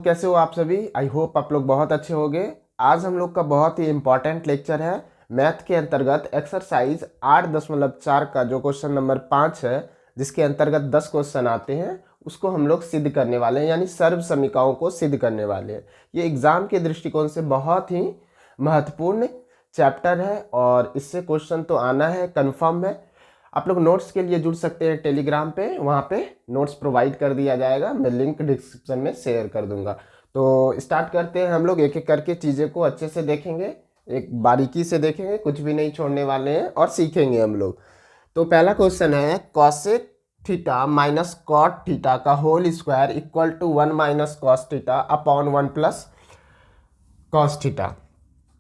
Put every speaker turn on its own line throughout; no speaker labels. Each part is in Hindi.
कैसे हो आप सभी। आई होप आप लोग बहुत अच्छे होंगे। आज हम लोग का बहुत ही इम्पॉर्टेंट लेक्चर है। मैथ के अंतर्गत एक्सरसाइज 8.4 का जो क्वेश्चन नंबर 5 है, जिसके अंतर्गत 10 क्वेश्चन आते हैं, उसको हम लोग सिद्ध करने वाले हैं, यानी सर्व समीकरणों को सिद्ध करने वाले हैं। ये एग्जाम के दृष्टिकोण से बहुत ही महत्वपूर्ण चैप्टर है और इससे क्वेश्चन तो आना है, कन्फर्म है। आप लोग नोट्स के लिए जुड़ सकते हैं टेलीग्राम पे, वहाँ पे नोट्स प्रोवाइड कर दिया जाएगा, मैं लिंक डिस्क्रिप्शन में शेयर कर दूंगा। तो स्टार्ट करते हैं। हम लोग एक एक करके चीज़ें को अच्छे से देखेंगे, एक बारीकी से देखेंगे, कुछ भी नहीं छोड़ने वाले हैं और सीखेंगे हम लोग। तो पहला क्वेश्चन है cosec theta minus cot theta का whole square equal to 1 minus cos theta upon 1 plus cos theta.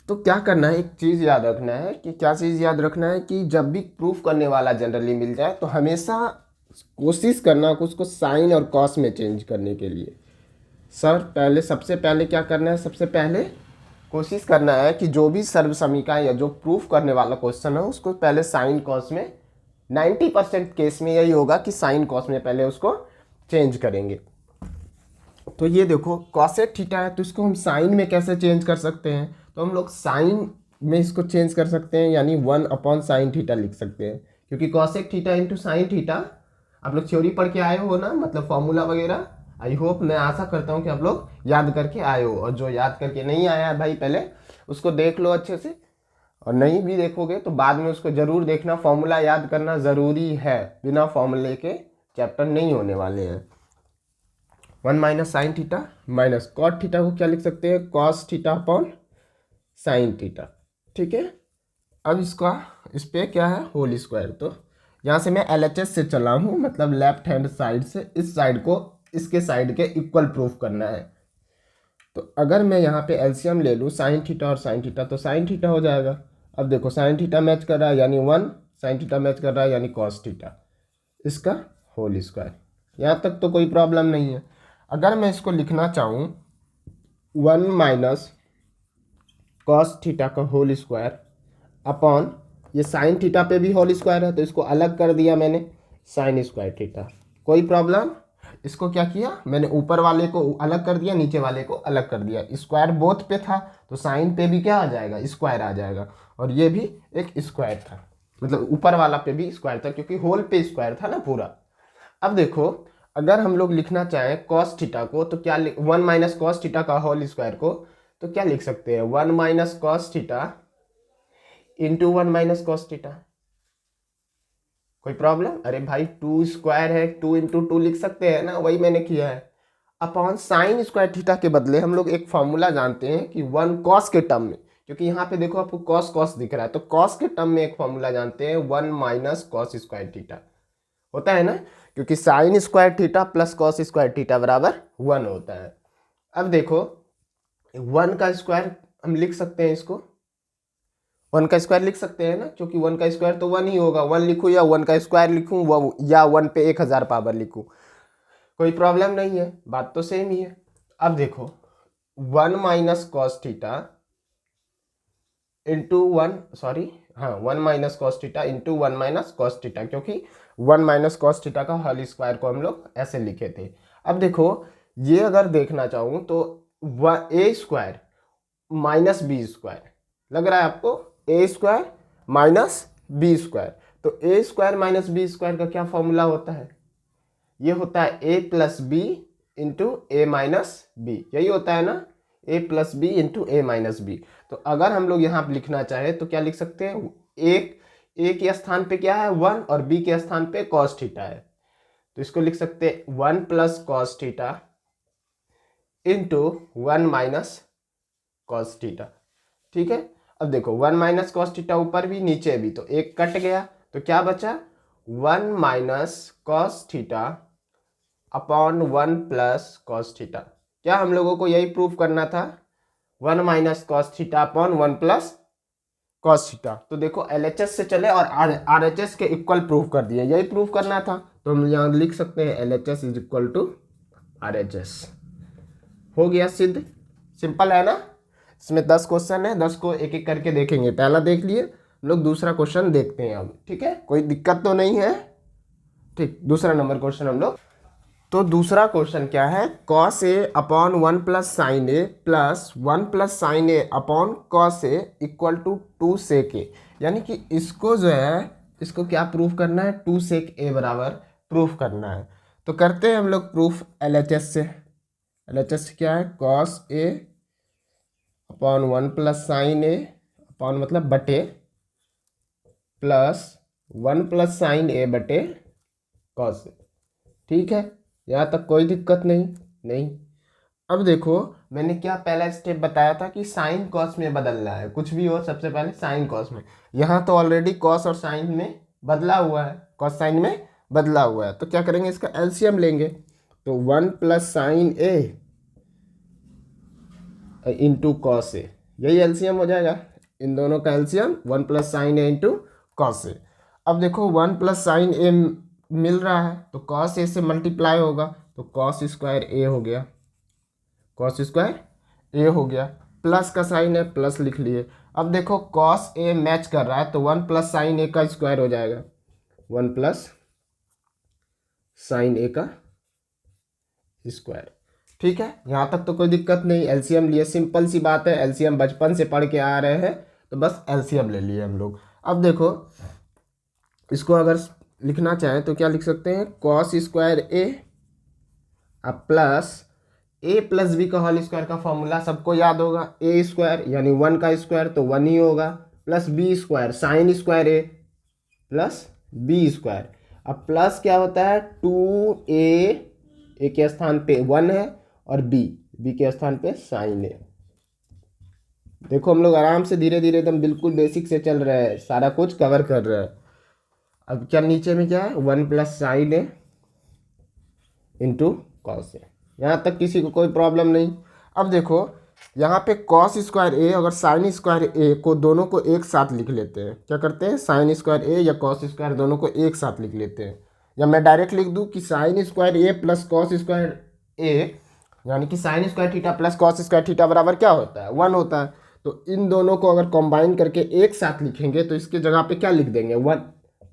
तो क्या करना है, एक चीज़ याद रखना है कि क्या चीज़ याद रखना है कि जब भी प्रूफ करने वाला जनरली मिल जाए तो हमेशा कोशिश करना कि उसको साइन और कॉस में चेंज करने के लिए। सर सबसे पहले क्या करना है, सबसे पहले कोशिश करना है कि जो भी सर्व समीकरण या जो प्रूफ करने वाला क्वेश्चन है उसको पहले साइन कॉस में, 90% केस में यही होगा कि साइन कॉस में पहले उसको चेंज करेंगे। तो ये देखो कॉसेक थीटा है तो इसको हम साइन में कैसे चेंज कर सकते हैं, तो हम लोग साइन में इसको चेंज कर सकते हैं, यानी 1 अपॉन साइन थीटा लिख सकते हैं। क्योंकि cosec theta into sine theta आप लोग थ्योरी पढ़ के आए हो ना, मतलब फॉर्मूला वगैरह। आई होप, मैं आशा करता हूँ कि आप लोग याद करके आए हो, और जो याद करके नहीं आया है भाई पहले उसको देख लो अच्छे से, और नहीं भी देखोगे तो बाद में उसको ज़रूर देखना। फॉर्मूला याद करना ज़रूरी है, बिना फॉर्मूले के चैप्टर नहीं होने वाले हैं। 1 minus sine theta minus cot theta को क्या लिख सकते हैं, cos theta upon sine theta. ठीक है, अब इस पे क्या है, होल स्क्वायर। तो यहाँ से मैं LHS से चला हूँ, मतलब लेफ्ट हैंड साइड से इस साइड को इसके साइड के इक्वल प्रूफ करना है। तो अगर मैं यहाँ पे एलसीएम ले लूँ साइन थीटा और साइन थीटा, तो साइन थीटा हो जाएगा। अब देखो साइन थीटा मैच कर रहा है यानी 1, साइन थीटा मैच कर रहा है यानी कॉस थीटा, इसका होल स्क्वायर। यहाँ तक तो कोई प्रॉब्लम नहीं है। अगर मैं इसको लिखना चाहूँ 1 माइनस कॉस थीटा का होल स्क्वायर अपॉन, ये साइन थीटा पे भी होल स्क्वायर है तो इसको अलग कर दिया मैंने, साइन स्क्वायर थीटा। कोई प्रॉब्लम, इसको क्या किया मैंने, ऊपर वाले को अलग कर दिया, नीचे वाले को अलग कर दिया। स्क्वायर बोथ पे था तो साइन पे भी क्या आ जाएगा, स्क्वायर आ जाएगा, और ये भी एक स्क्वायर था, मतलब ऊपर वाला पे भी स्क्वायर था क्योंकि होल पे स्क्वायर था ना पूरा। अब देखो अगर हम लोग लिखना चाहें कॉस थीटा को तो क्या 1 माइनस कॉस थीटा का होल स्क्वायर को तो क्या लिख सकते हैं, 1 minus cos theta into 1 minus cos theta. कोई प्रॉब्लम, अरे भाई 2 स्क्वायर है, 2 इंटू 2 लिख सकते हैं ना, वही मैंने किया है। अपॉन साइन स्क्वायर थीटा के बदले हम लोग एक फॉर्मूला जानते हैं कि 1 कॉस के टर्म में, क्योंकि यहाँ पे देखो आपको कॉस कॉस दिख रहा है, तो कॉस के टर्म में एक फॉर्मूला जानते हैं 1 माइनस कॉस स्क्वायर थीटा होता है ना, क्योंकि sign square theta plus cos square theta बराबर 1 होता है। अब देखो 1 का स्क्वायर हम लिख सकते हैं, इसको 1 का स्क्वायर लिख सकते हैं ना, क्योंकि 1 का स्क्वायर तो 1 ही होगा। 1 लिखूँ या 1 का स्क्वायर लिखूँ, या 1 पे 1000 पावर लिखूँ, कोई प्रॉब्लम नहीं है, बात तो सेम ही है। अब देखो 1 minus cos theta into 1, sorry हाँ 1 minus cos theta into 1 minus cos theta, क्योंकि 1 माइनस कॉस थीटा का होल स्क्वायर को हम लोग ऐसे लिखे थे। अब देखो ये अगर देखना चाहूँ तो ए स्क्वायर माइनस बी स्क्वायर लग रहा है आपको, ए स्क्वायर माइनस बी स्क्वायर। तो ए स्क्वायर माइनस बी स्क्वायर का क्या फॉर्मूला होता है, ये होता है ए plus B into A minus B, यही होता है ना, ए plus B into A minus B. तो अगर हम लोग यहाँ लिखना चाहे तो क्या लिख सकते हैं, ए के स्थान पे क्या है 1 और बी के स्थान पे कॉस थीटा है, तो इसको लिख सकते हैं 1 plus cos theta into 1 minus cos theta. ठीक है, अब देखो 1 माइनस कॉस थीटा ऊपर भी नीचे भी, तो एक कट गया तो क्या बचा 1 minus cos theta upon 1 plus cos theta. क्या हम लोगों को यही प्रूफ करना था, 1 minus cos theta upon 1 plus cos theta. तो देखो LHS से चले और RHS के इक्वल प्रूफ कर दिए, यही प्रूफ करना था, तो हम यहाँ लिख सकते हैं LHS is equal to RHS। हो गया सिद्ध, सिंपल है ना। इसमें 10 क्वेश्चन है, 10 को एक एक करके देखेंगे। पहला देख लिए, हम लोग दूसरा क्वेश्चन देखते हैं अब, ठीक है, कोई दिक्कत तो नहीं है। ठीक, दूसरा नंबर क्वेश्चन हम लोग तो दूसरा क्वेश्चन क्या है, cos A upon 1 plus sine A plus 1 plus sine A upon cos A equal to 2 sec A. यानी कि इसको जो है इसको क्या प्रूफ करना है, 2 सेक ए बराबर प्रूफ करना है। तो करते हैं हम लोग प्रूफ एलएचएस से। एलएचएस क्या है, cos A upon 1 plus sine A upon मतलब बटे प्लस 1 प्लस साइन ए बटे कॉस ए। ठीक है, यहाँ तक कोई दिक्कत नहीं। अब देखो मैंने क्या पहला स्टेप बताया था कि साइन कॉस में बदलना है, कुछ भी हो सबसे पहले साइन कॉस में। यहाँ तो ऑलरेडी कॉस और साइन में बदला हुआ है, कॉस साइन में बदला हुआ है। तो क्या करेंगे, इसका एलसीएम लेंगे। तो 1 plus sine a into cos ए, यही एलसीएम हो जाएगा। इन दोनों का LCM 1 plus sine a into cos ए। अब देखो 1 प्लस साइन ए मिल रहा है तो कॉस ए से मल्टीप्लाई होगा, तो कॉस स्क्वायर ए हो गया, कॉस स्क्वायर ए हो गया। प्लस का साइन है, प्लस लिख लिए। अब देखो कॉस ए मैच कर रहा है तो 1 प्लस साइन ए का स्क्वायर हो जाएगा, 1 प्लस साइन ए का स्क्वायर। ठीक है, यहाँ तक तो कोई दिक्कत नहीं। एलसीएम लिए, सिंपल सी बात है, एलसीएम बचपन से पढ़ के आ रहे हैं तो बस एलसीएम ले लिए हम लोग। अब देखो इसको अगर लिखना चाहें तो क्या लिख सकते हैं, कॉस स्क्वायर ए अब प्लस ए प्लस बी का होल स्क्वायर का फॉर्मूला सबको याद होगा, ए स्क्वायर यानी 1 का स्क्वायर तो 1 ही होगा, plus b square sine square ए प्लस बी स्क्वायर। अब प्लस क्या होता है, 2a के स्थान पे 1 है और बी के स्थान पे साइन ए। देखो हम लोग आराम से धीरे धीरे एकदम बिल्कुल बेसिक से चल रहे हैं, सारा कुछ कवर कर रहे हैं। अब क्या नीचे में क्या है, 1 plus sine a into cos a. यहाँ तक किसी को कोई प्रॉब्लम नहीं। अब देखो यहाँ पे कॉस स्क्वायर ए और साइन स्क्वायर ए को दोनों को एक साथ लिख लेते हैं। क्या करते हैं, साइन स्क्वायर ए या कॉस स्क्वायर दोनों को एक साथ लिख लेते हैं। या मैं डायरेक्ट लिख दूँ कि sign square A plus cos square a, यानी कि sign square theta plus cos square theta बराबर क्या होता है, 1 होता है। तो इन दोनों को अगर कंबाइन करके एक साथ लिखेंगे तो इसके जगह पे क्या लिख देंगे, 1।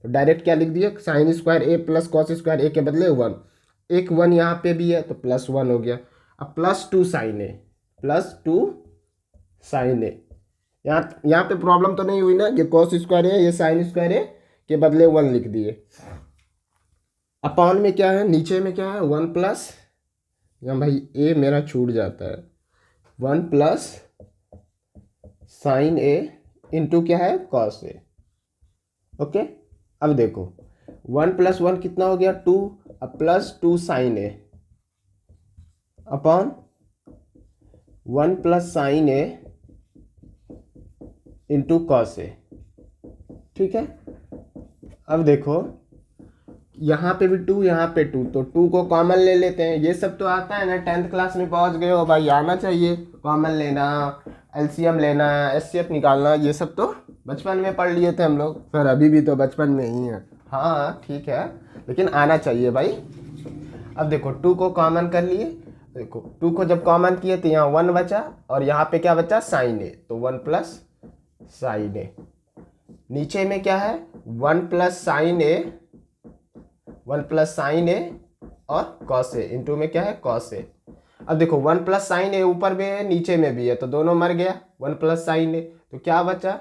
तो डायरेक्ट क्या लिख दिए, sign square A plus cos square A के बदले 1, एक 1 यहाँ पे भी है तो प्लस 1 हो गया। अब plus 2 sign A, plus 2 sign ए। यहाँ पे प्रॉब्लम तो नहीं हुई ना, ये कॉस स्क्वायर ए ये साइन स्क्वायर ए के बदले 1 लिख दिए। अपॉन में क्या है, नीचे में क्या है, 1 प्लस, यहाँ भाई ए मेरा छूट जाता है, 1 प्लस साइन ए इंटू क्या है, कॉस ए। ओके, अब देखो 1 प्लस 1 कितना हो गया, 2, अब plus 2 sign A upon 1 plus sine a into cos ए। ठीक है, अब देखो यहाँ पे भी 2 यहाँ पे 2, तो 2 को कॉमन ले लेते हैं। ये सब तो आता है ना, 10th क्लास में पहुँच गए हो भाई, आना चाहिए। कॉमन लेना, एलसीएम लेना, एचसीएफ निकालना, ये सब तो बचपन में पढ़ लिए थे हम लोग, फिर अभी भी तो बचपन में ही है। हाँ ठीक है, लेकिन आना चाहिए भाई। अब देखो 2 को कॉमन कर लिए, देखो 2 को जब कॉमन किए तो यहाँ 1 बचा और यहाँ पे क्या बचा, साइन ए, तो 1 प्लस साइन ए। नीचे में क्या है, 1 प्लस साइन ए, 1 प्लस साइन ए और कॉस ए, इंटू में क्या है, कॉस ए। अब देखो 1 प्लस साइन ए ऊपर में है नीचे में भी है तो दोनों मर गया, 1 प्लस साइन ए, तो क्या बचा,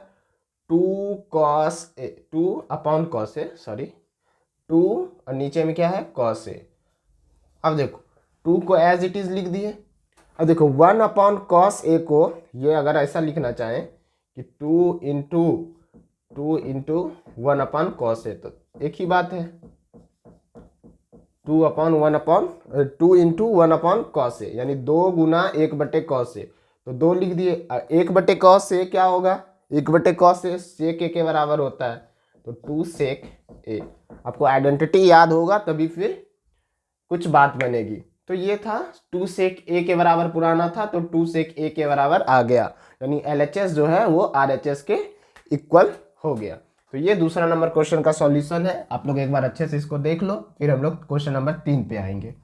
2 cos A, 2 upon cos A, sorry 2 और नीचे में क्या है, कॉस ए। अब देखो 2 को एज इट इज लिख दिए। अब देखो 1 अपॉन कॉस ए को ये अगर ऐसा लिखना चाहें कि 2 इंटू 1 अपॉन कॉस ए, तो एक ही बात है, 2 इंटू 1 अपॉन कॉस ए, यानी 2 गुना 1 बटे कॉस ए, तो 2 लिख दिए। 1 बटे कॉस ए क्या होगा, 1 बटे कॉस ए सेक ए के बराबर होता है, तो 2 सेक ए। आपको आइडेंटिटी याद होगा तभी फिर कुछ बात बनेगी। तो ये था 2 सेक ए के बराबर पुराना था, तो 2 सेक ए के बराबर आ गया, यानी एलएचएस जो है वो आरएचएस के इक्वल हो गया। तो ये दूसरा नंबर क्वेश्चन का सॉल्यूशन है। आप लोग एक बार अच्छे से इसको देख लो, फिर हम लोग क्वेश्चन नंबर 3 पे आएंगे।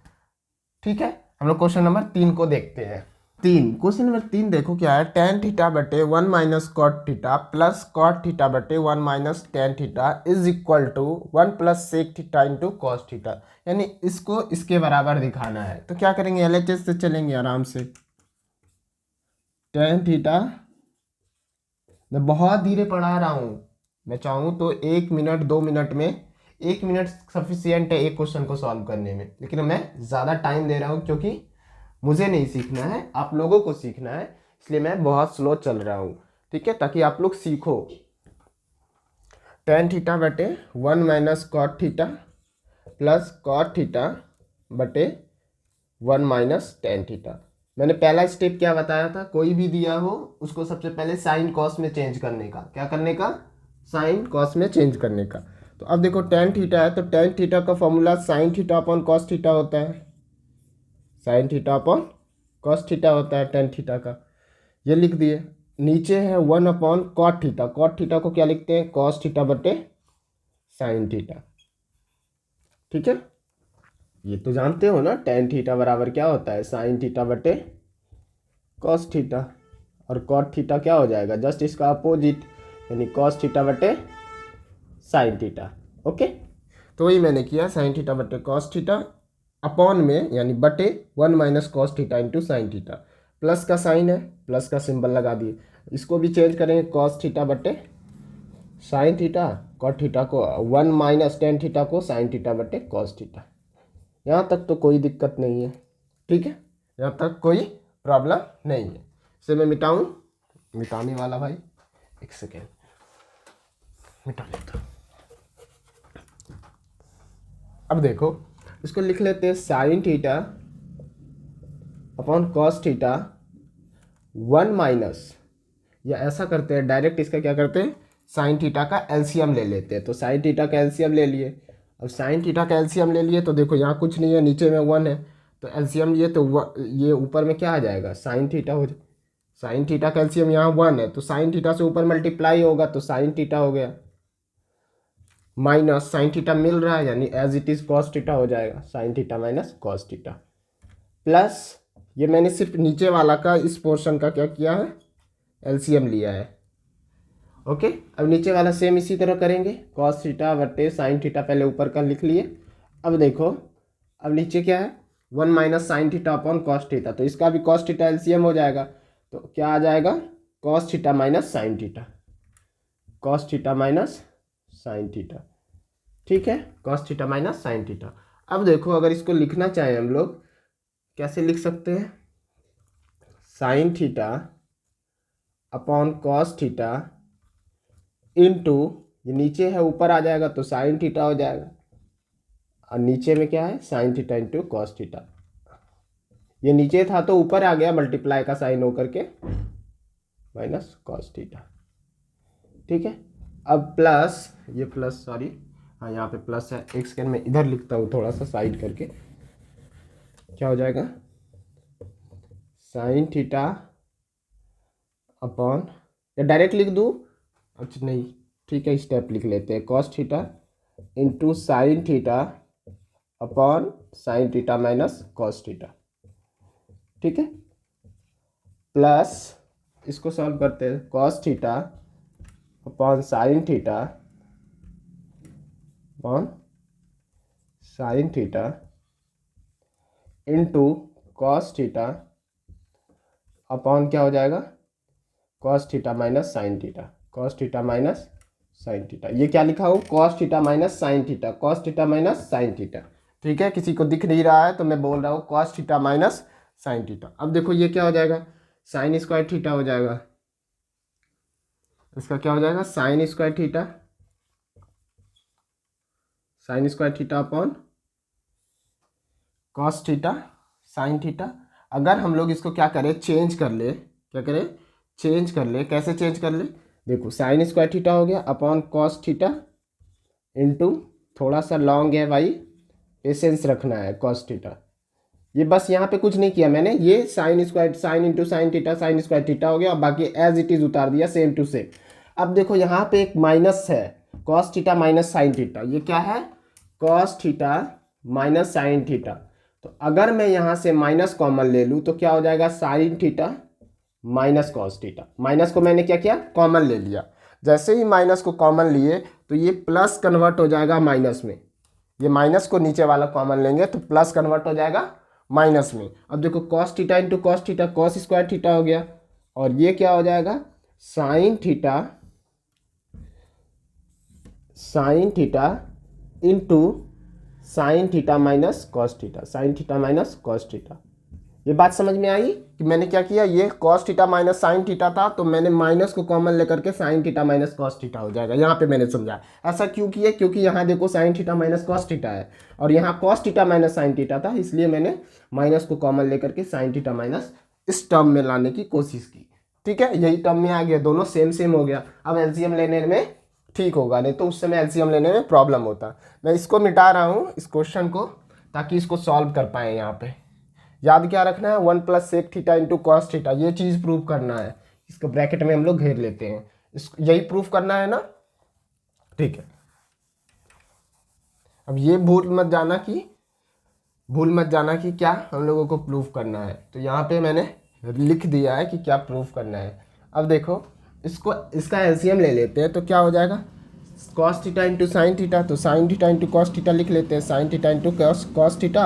ठीक है, हम लोग क्वेश्चन नंबर 3 को देखते हैं। क्वेश्चन नंबर 3 देखो क्या है, टेन थीटा बटे 1 minus cot theta plus cot theta बटे 1 minus tan theta is equal to 1 plus sec theta into cos theta, यानी इसको इसके बराबर दिखाना है। तो क्या करेंगे, एलएचएस से चलेंगे आराम से। टेन थीटा, मैं बहुत धीरे पढ़ा रहा हूँ, मैं चाहूँ तो 1 मिनट 2 मिनट में, 1 मिनट सफिशियंट है एक क्वेश्चन को सॉल्व करने में, लेकिन मैं ज़्यादा टाइम दे रहा हूँ क्योंकि मुझे नहीं सीखना है, आप लोगों को सीखना है, इसलिए मैं बहुत स्लो चल रहा हूँ, ठीक है, ताकि आप लोग सीखो। टेन थीटा बटे 1 minus cot theta plus cot theta बटे 1 माइनस टेन थीटा। मैंने पहला स्टेप क्या बताया था, कोई भी दिया हो उसको सबसे पहले साइन कॉस में चेंज करने का। क्या करने का, साइन कॉस में चेंज करने का। तो अब देखो टेन थीटा है, तो टेन थीटा का formula sine theta upon cos theta होता है, sine theta upon cos theta होता है टेन थीटा का, ये लिख दिए। नीचे है 1 upon cot theta, cot theta को क्या लिखते हैं, कॉस थीटा बटे साइन थीटा, ठीक है। ये तो जानते हो ना, टेन थीटा बराबर क्या होता है, साइन थीटा बटे कॉस थीटा, और कॉट थीटा क्या हो जाएगा, जस्ट इसका अपोजिट, यानी कॉस थीटा बटे साइन थीटा। ओके, तो वही मैंने किया, साइन थीटा बटे कॉस थीटा अपॉन में यानी बटे 1 minus cos theta into sine theta. Plus का साइन है, प्लस का सिंबल लगा दिए। इसको भी चेंज करेंगे, कॉस थीटा बटे साइन थीटा, कॉट थीटा को 1 माइनस टेन थीटा को साइन थीटा बटे कॉस थीटा। यहाँ तक तो कोई दिक्कत नहीं है, ठीक है, यहाँ तक कोई प्रॉब्लम नहीं है। इसे मैं मिटाऊँ, मिटाने वाला भाई, एक सेकेंड मिटा लेता हूँ। अब देखो इसको लिख लेते हैं, sine theta upon cos theta 1 minus, या ऐसा करते हैं डायरेक्ट, इसका क्या करते हैं, साइन थीटा का एलसीएम ले लेते हैं। तो साइन थीटा का एलसीएम ले लिए। अब साइन थीटा का एलसीएम ले लिए तो देखो यहाँ कुछ नहीं है, नीचे में 1 है, तो एलसीएम लिए तो ये ऊपर में क्या आ जाएगा, साइन थीटा हो जाए। साइन थीटा का एलसीएम यहाँ 1 है, तो साइन थीटा से ऊपर मल्टीप्लाई होगा तो साइन थीटा हो गया, माइनस साइन थीटा मिल रहा है यानी as it is cos theta हो जाएगा, sine theta minus cos theta, plus ये मैंने सिर्फ नीचे वाला का, इस पोर्शन का क्या किया है, एलसीएम लिया है। ओके, अब नीचे वाला सेम इसी तरह करेंगे, कॉस थीटा बटे साइन थीटा, पहले ऊपर का लिख लिए। अब देखो, अब नीचे क्या है, 1 minus sine theta upon cos theta, तो इसका भी कॉस थीटा एलसीएम हो जाएगा, तो क्या आ जाएगा, cos theta minus sine theta, cos theta minus sine theta, ठीक है, cos theta minus sine theta. अब देखो अगर इसको लिखना चाहें हम लोग, कैसे लिख सकते हैं, sine theta upon cos theta into, ये नीचे है ऊपर आ जाएगा तो साइन थीटा हो जाएगा, और नीचे में क्या है, sine theta into cos theta. ये नीचे था तो ऊपर आ गया, मल्टीप्लाई का साइन होकर के माइनस कॉस थीटा, ठीक है। अब प्लस, ये प्लस, सॉरी, हाँ यहाँ पे प्लस है, एक सेकेंड में इधर लिखता हूँ थोड़ा सा साइड करके, क्या हो जाएगा, साइन थीटा अपॉन, या डायरेक्ट लिख दूँ, अच्छा नहीं, ठीक है, स्टेप लिख लेते हैं, cos theta into sine theta upon sine theta minus cos theta, ठीक है, प्लस इसको सॉल्व करते हैं, cos theta upon sine theta upon sine theta into cos theta upon क्या हो जाएगा, cos theta minus sine theta, cos theta minus sine theta. ये क्या लिखा हो, cos theta minus sine theta, cos theta minus sine theta, ठीक है। किसी को दिख नहीं रहा है तो मैं बोल रहा हूँ cos theta minus sine theta. अब देखो ये क्या हो जाएगा, साइन स्क्वायर थीटा हो जाएगा, इसका क्या हो जाएगा, sign square theta, sign square theta upon cos theta sine theta. अगर हम लोग इसको क्या करें, चेंज कर ले, क्या करें, चेंज कर ले, कैसे चेंज कर ले, देखो साइन स्क्वायर थीटा हो गया अपॉन कॉस थीटा इंटू, थोड़ा सा लॉन्ग है भाई, पेशेंस रखना है, कॉस थीटा। ये बस यहाँ पे कुछ नहीं किया मैंने, ये sine square, sine into sine theta, sign square theta हो गया, और बाकी एज इट इज उतार दिया सेम टू सेम। अब देखो यहाँ पे एक माइनस है, cos theta minus sine theta, ये क्या है, cos theta minus sine theta, तो अगर मैं यहाँ से माइनस कॉमन ले लूँ तो क्या हो जाएगा, sine theta minus cos theta. Minus को मैंने क्या किया, कॉमन ले लिया। जैसे ही माइनस को कॉमन लिए तो ये प्लस कन्वर्ट हो जाएगा माइनस में। ये माइनस को नीचे वाला कॉमन लेंगे तो प्लस कन्वर्ट हो जाएगा माइनस में। अब देखो cos theta into cos theta, cos square theta हो गया, और ये क्या हो जाएगा, sine theta into sine theta minus cos theta, sign theta minus cos theta. ये बात समझ में आई कि मैंने क्या किया, ये cos theta minus sine theta था तो मैंने माइनस को कॉमन लेकर के sign theta minus cos theta हो जाएगा। यहाँ पे मैंने समझा ऐसा क्यों किया, क्योंकि यहाँ देखो sign theta minus cos theta है और यहाँ cos theta minus sine theta था, इसलिए मैंने माइनस को कॉमन लेकर के साइन थीटा माइनस इस टर्म में लाने की कोशिश की। ठीक है, यही टर्म में आ गया, दोनों सेम सेम हो गया। अब एलसीएम लेने में ठीक होगा, नहीं तो उस समय एलसीएम लेने में प्रॉब्लम होता। मैं इसको मिटा रहा हूँ इस क्वेश्चन को, ताकि इसको सॉल्व कर पाए। यहाँ पे याद क्या रखना है, 1 plus sec theta into cos theta, ये चीज़ प्रूव करना है। इसको ब्रैकेट में हम लोग घेर लेते हैं, यही प्रूफ करना है ना। ठीक है, अब ये भूल मत जाना कि क्या हम लोगों को प्रूफ करना है। तो यहाँ पे मैंने लिख दिया है कि क्या प्रूफ करना है। अब देखो इसका एलसीएम ले लेते हैं, तो क्या हो जाएगा, cos theta into sine theta, तो sine theta into cos theta लिख लेते हैं, sine theta into cos theta,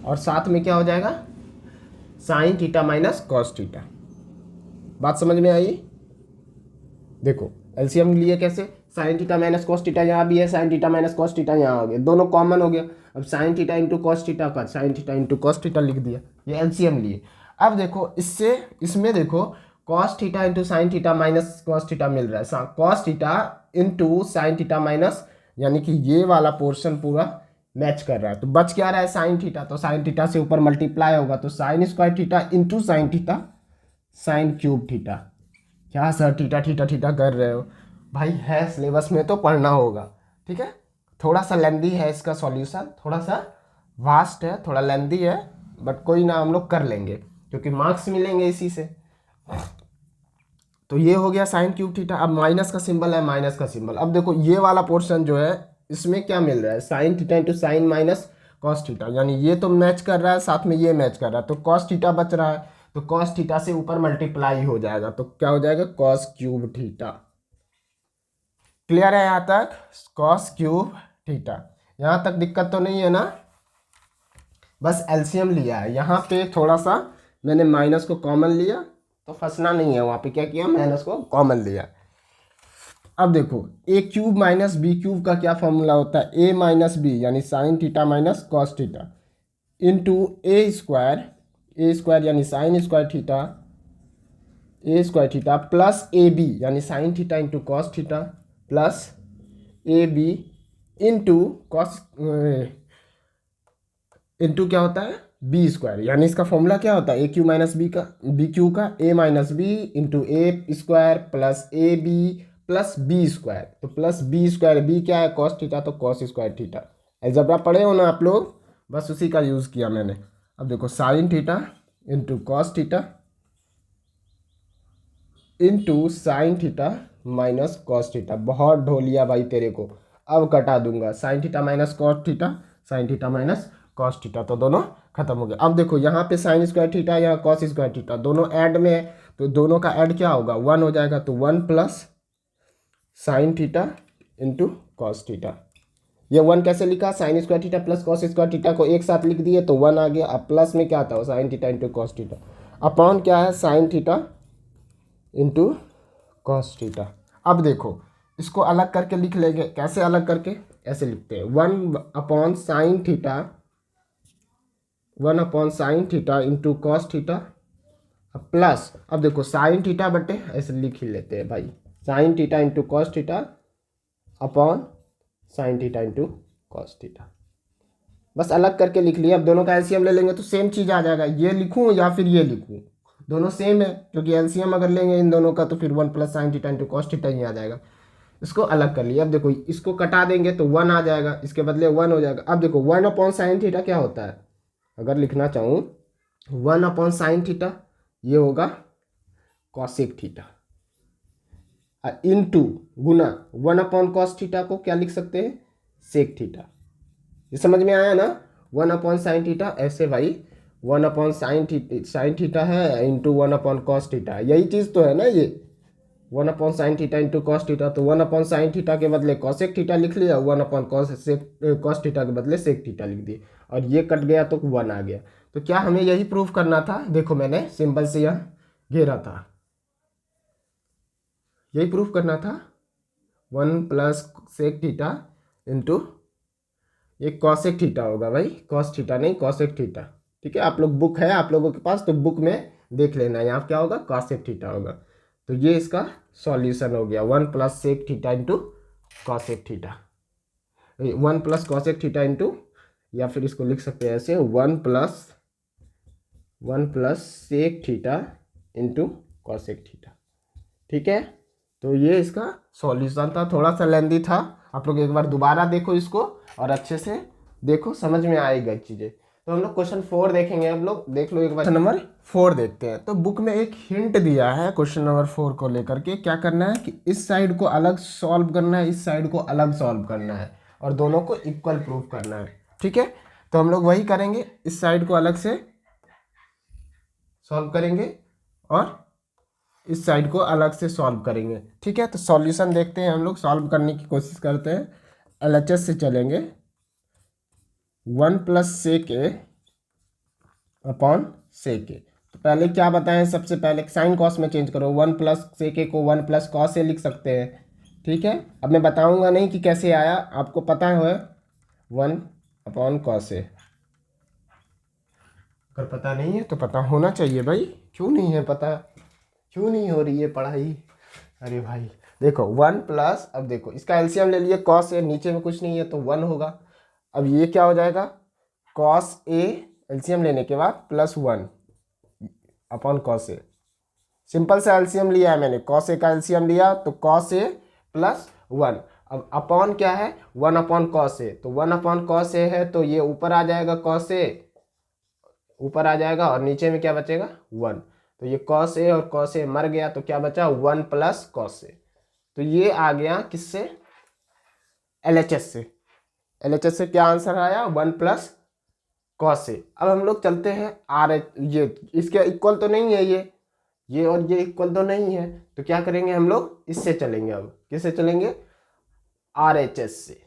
और साथ में क्या हो जाएगा, sine theta minus cos theta. बात समझ में आई। देखो एलसीएम लिए कैसे, sine theta minus cos theta यहाँ भी है, sine theta minus cos theta यहाँ हो गया, दोनों कॉमन हो गया। अब sine theta into cos theta का sign theta into cos theta लिख दिया, ये एलसीएम लिए। अब देखो इसमें देखो cos theta into sine theta minus cos theta मिल रहा है, cos theta into sine theta minus, यानी कि ये वाला पोर्शन पूरा मैच कर रहा है। तो बच क्या रहा है, साइन थीटा, तो साइन थीटा से ऊपर मल्टीप्लाई होगा, तो sign square theta into sine theta sine cube theta. क्या सर थीटा थीटा थीटा कर रहे हो भाई, है सिलेबस में तो पढ़ना होगा। ठीक है, थोड़ा सा लेंदी है इसका सॉल्यूशन, थोड़ा सा वास्ट है, थोड़ा लेंदी है, बट कोई ना, हम लोग कर लेंगे क्योंकि मार्क्स मिलेंगे इसी से। तो ये हो गया साइन क्यूब थीटा। अब माइनस का सिंबल है, माइनस का सिंबल। अब देखो ये वाला पोर्शन जो है इसमें क्या मिल रहा है, sine theta into sign minus cos theta, यानी ये तो मैच कर रहा है, साथ में ये मैच कर रहा है, तो कॉस थीटा बच रहा है, तो कॉस थीटा से ऊपर मल्टीप्लाई हो जाएगा, तो क्या हो जाएगा, कॉस क्यूब थीटा। क्लियर है यहाँ तक, कॉस क्यूब थीटा। यहाँ तक दिक्कत तो नहीं है ना। बस एलसीएम लिया है, यहाँ पे थोड़ा सा मैंने माइनस को कॉमन लिया, तो फंसना नहीं है, वहाँ पे क्या किया, माइनस को कॉमन लिया। अब देखो a cube minus b cube का क्या फॉर्मूला होता है, ए माइनस बी यानी sine theta minus cos theta into a square यानी sine square theta plus a b यानी sine theta into cos theta plus a b into cos into क्या होता है, बी स्क्वायर, यानी इसका फॉर्मूला क्या होता है, a cube minus b cube का a minus b into a square plus a b plus b square. तो प्लस बी स्क्वायर, बी क्या है, कॉस थीटा, तो कॉस स्क्वायर थीटा। अलजेब्रा पढ़े हो ना आप लोग, बस उसी का यूज़ किया मैंने। अब देखो sign theta into cos theta into sine theta minus cos theta. बहुत ढोलिया भाई तेरे को, अब कटा दूंगा, sign theta minus cos theta, sign theta minus cos theta, तो दोनों खत्म हो गया। अब देखो यहाँ पे साइन स्क्वायर थीटा, यहाँ कॉस स्क्वायर थीटा, दोनों ऐड में है, तो दोनों का ऐड क्या होगा, 1 हो जाएगा, तो 1 plus sine theta into cos theta. ये 1 कैसे लिखा, sign square theta plus cos square theta को एक साथ लिख दिए तो 1 आ गया। अब प्लस में क्या था, sign theta into cos theta, upon क्या है, sine theta into cos theta. अब देखो इसको अलग करके लिख लेंगे, कैसे अलग करके, ऐसे लिखते हैं 1 upon sine theta into cos theta plus, अब देखो साइन थीटा बटे, ऐसे लिख ही लेते हैं भाई, sign theta into cos theta upon sine theta into cos theta. बस अलग करके लिख लिया। अब दोनों का एलसीएम ले लेंगे तो सेम चीज़ आ जाएगा, ये लिखूँ या फिर ये लिखूँ, दोनों सेम है, क्योंकि एलसीएम अगर लेंगे इन दोनों का तो फिर 1 plus sine theta into cos theta ही आ जाएगा। इसको अलग कर लिया। अब देखो इसको कटा देंगे तो 1 आ जाएगा, इसके बदले 1 हो जाएगा। अब देखो 1 अपॉन साइन थीटा क्या होता है, अगर लिखना चाहूँ 1 अपॉन साइन थीटा ये होगा कॉसेक थीटा, इंटू गुना 1 अपॉन कॉस थीटा को क्या लिख सकते हैं, सेक थीटा। ये समझ में आया ना, वन अपॉन साइन थीटा, ऐसे भाई वन अपॉन साइन थीटा है into one upon cos theta, यही चीज़ तो है ना ये, one upon sine theta into cos theta. तो वन अपॉन साइन थीटा के बदले कॉसेक थीटा लिख लिया, वन अपॉन कॉस थीटा के बदले सेक थीटा लिख दिए, और ये कट गया तो वन आ गया। तो क्या हमें यही प्रूफ करना था, देखो मैंने सिंबल से यहाँ घेरा था, यही प्रूफ करना था, one plus sec theta into ये कॉसेक थीटा होगा भाई, कॉस थीटा नहीं कॉसेक थीटा। ठीक है, आप लोग बुक है आप लोगों के पास, तो बुक में देख लेना, यहाँ क्या होगा कॉसेक थीटा होगा। तो ये इसका सॉल्यूशन हो गया, one plus sec theta into cosec theta, one plus cosec theta into, या फिर इसको लिख सकते हैं ऐसे one plus sec theta into cosec theta. ठीक है, तो ये इसका सॉल्यूशन था, थोड़ा सा लेंदी था, आप लोग एक बार दोबारा देखो इसको और अच्छे से देखो, समझ में आएगा चीज़ें। तो हम लोग क्वेश्चन 4 देखेंगे, हम लोग देख लो एक बार, क्वेश्चन नंबर 4 देखते हैं। तो बुक में एक हिंट दिया है क्वेश्चन नंबर 4 को लेकर के, क्या करना है कि इस साइड को अलग सॉल्व करना है, इस साइड को अलग सॉल्व करना है, और दोनों को इक्वल प्रूफ करना है। ठीक है, तो हम लोग वही करेंगे, इस साइड को अलग से सॉल्व करेंगे और इस साइड को अलग से सॉल्व करेंगे। ठीक है, तो सॉल्यूशन देखते हैं, हम लोग सॉल्व करने की कोशिश करते हैं। LHS से चलेंगे, वन प्लस सेक ए अपॉन सेक ए। तो पहले क्या बताएं, सबसे पहले साइन कॉस में चेंज करो, वन प्लस सेक ए को वन प्लस कॉस ए लिख सकते हैं। ठीक है, अब मैं बताऊंगा नहीं कि कैसे आया, आपको पता है वन अपॉन कॉस ए, अगर पता नहीं है तो पता होना चाहिए भाई, क्यों नहीं है पता, क्यों नहीं हो रही है पढ़ाई। अरे भाई देखो वन प्लस, अब देखो इसका एलसीएम ले लिए कॉस ए, नीचे में कुछ नहीं है तो वन होगा। अब ये क्या हो जाएगा, कॉस ए एलसीएम लेने के बाद प्लस वन अपॉन कॉस ए, सिंपल सा एलसीएम लिया है मैंने, कॉस ए का एलसीएम लिया तो कॉस ए प्लस वन। अब अपॉन क्या है, वन अपॉन कॉस ए, तो वन अपॉन कॉस ए है तो ये ऊपर आ जाएगा, कॉस ए ऊपर आ जाएगा और नीचे में क्या बचेगा वन। तो ये कॉस ए और कॉस ए मर गया, तो क्या बचा वन प्लस कॉस ए। तो ये आ गया किससे, LHS से, LHS से क्या आंसर आया, वन प्लस कॉस ए। अब हम लोग चलते हैं ये इसके इक्वल तो नहीं है, ये और ये इक्वल तो नहीं है, तो क्या करेंगे हम लोग, इससे चलेंगे। अब किससे चलेंगे, RHS से।